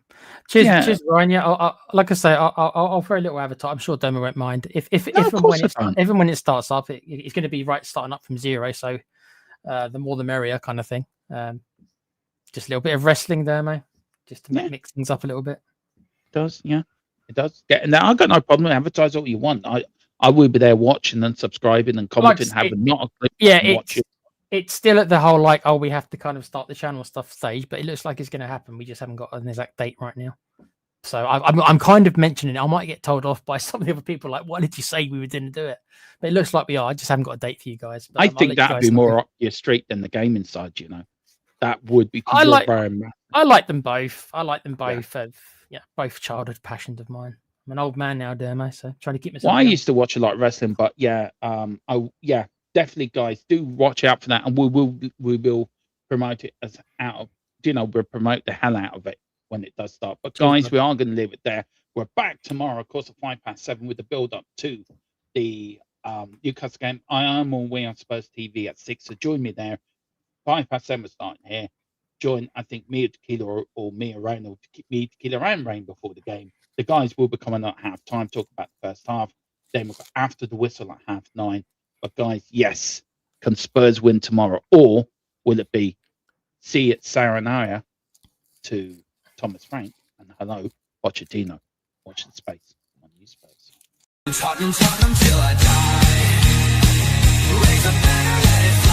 Yeah. cheers, Ryan. Yeah, like I say, I'll throw a little avatar. I'm sure Doma won't mind. If of course I don't. even when it starts up, it's going to be starting up from zero. So the more the merrier, kind of thing. Just a little bit of wrestling there, mate, just to mix things up a little bit. It does, yeah, it does. Now I've got no problem. Advertise all you want. I will be there watching and subscribing and commenting, having not a clip. Yeah, it's still at the whole like, oh, we have to kind of start the channel stuff stage, but it looks like it's going to happen. We just haven't got an exact date right now. So I'm kind of mentioning it. I might get told off by some of the other people, like, why did you say we didn't do it? But it looks like we are. I just haven't got a date for you guys. But I think that would be more up your street than the gaming side, you know. That would be. I like them both. I like them both. Yeah, both childhood passions of mine. I'm an old man now, Dermo, so trying to keep myself. Well, I used to watch a lot of wrestling, but yeah, definitely, guys, do watch out for that, and we will promote it as out of, we'll promote the hell out of it when it does start. But guys, we are going to leave it there. We're back tomorrow, of course, at 7:05 with the build up to the Newcastle game. I am on We on Spurs TV at 6, so join me there. 7:05 we're starting here. Join, I think, Mia Tequila or Mia Rain, or Mia Tequila and Rain before the game. The guys will be coming at half time, talk about the first half. Then we've got after the whistle at 9:30. But guys, yes, can Spurs win tomorrow, or will it be see it sayonara to Thomas Frank and hello Pochettino? Watch the space on you Spurs. Tottenham till I die. Raise a banner, let it fly.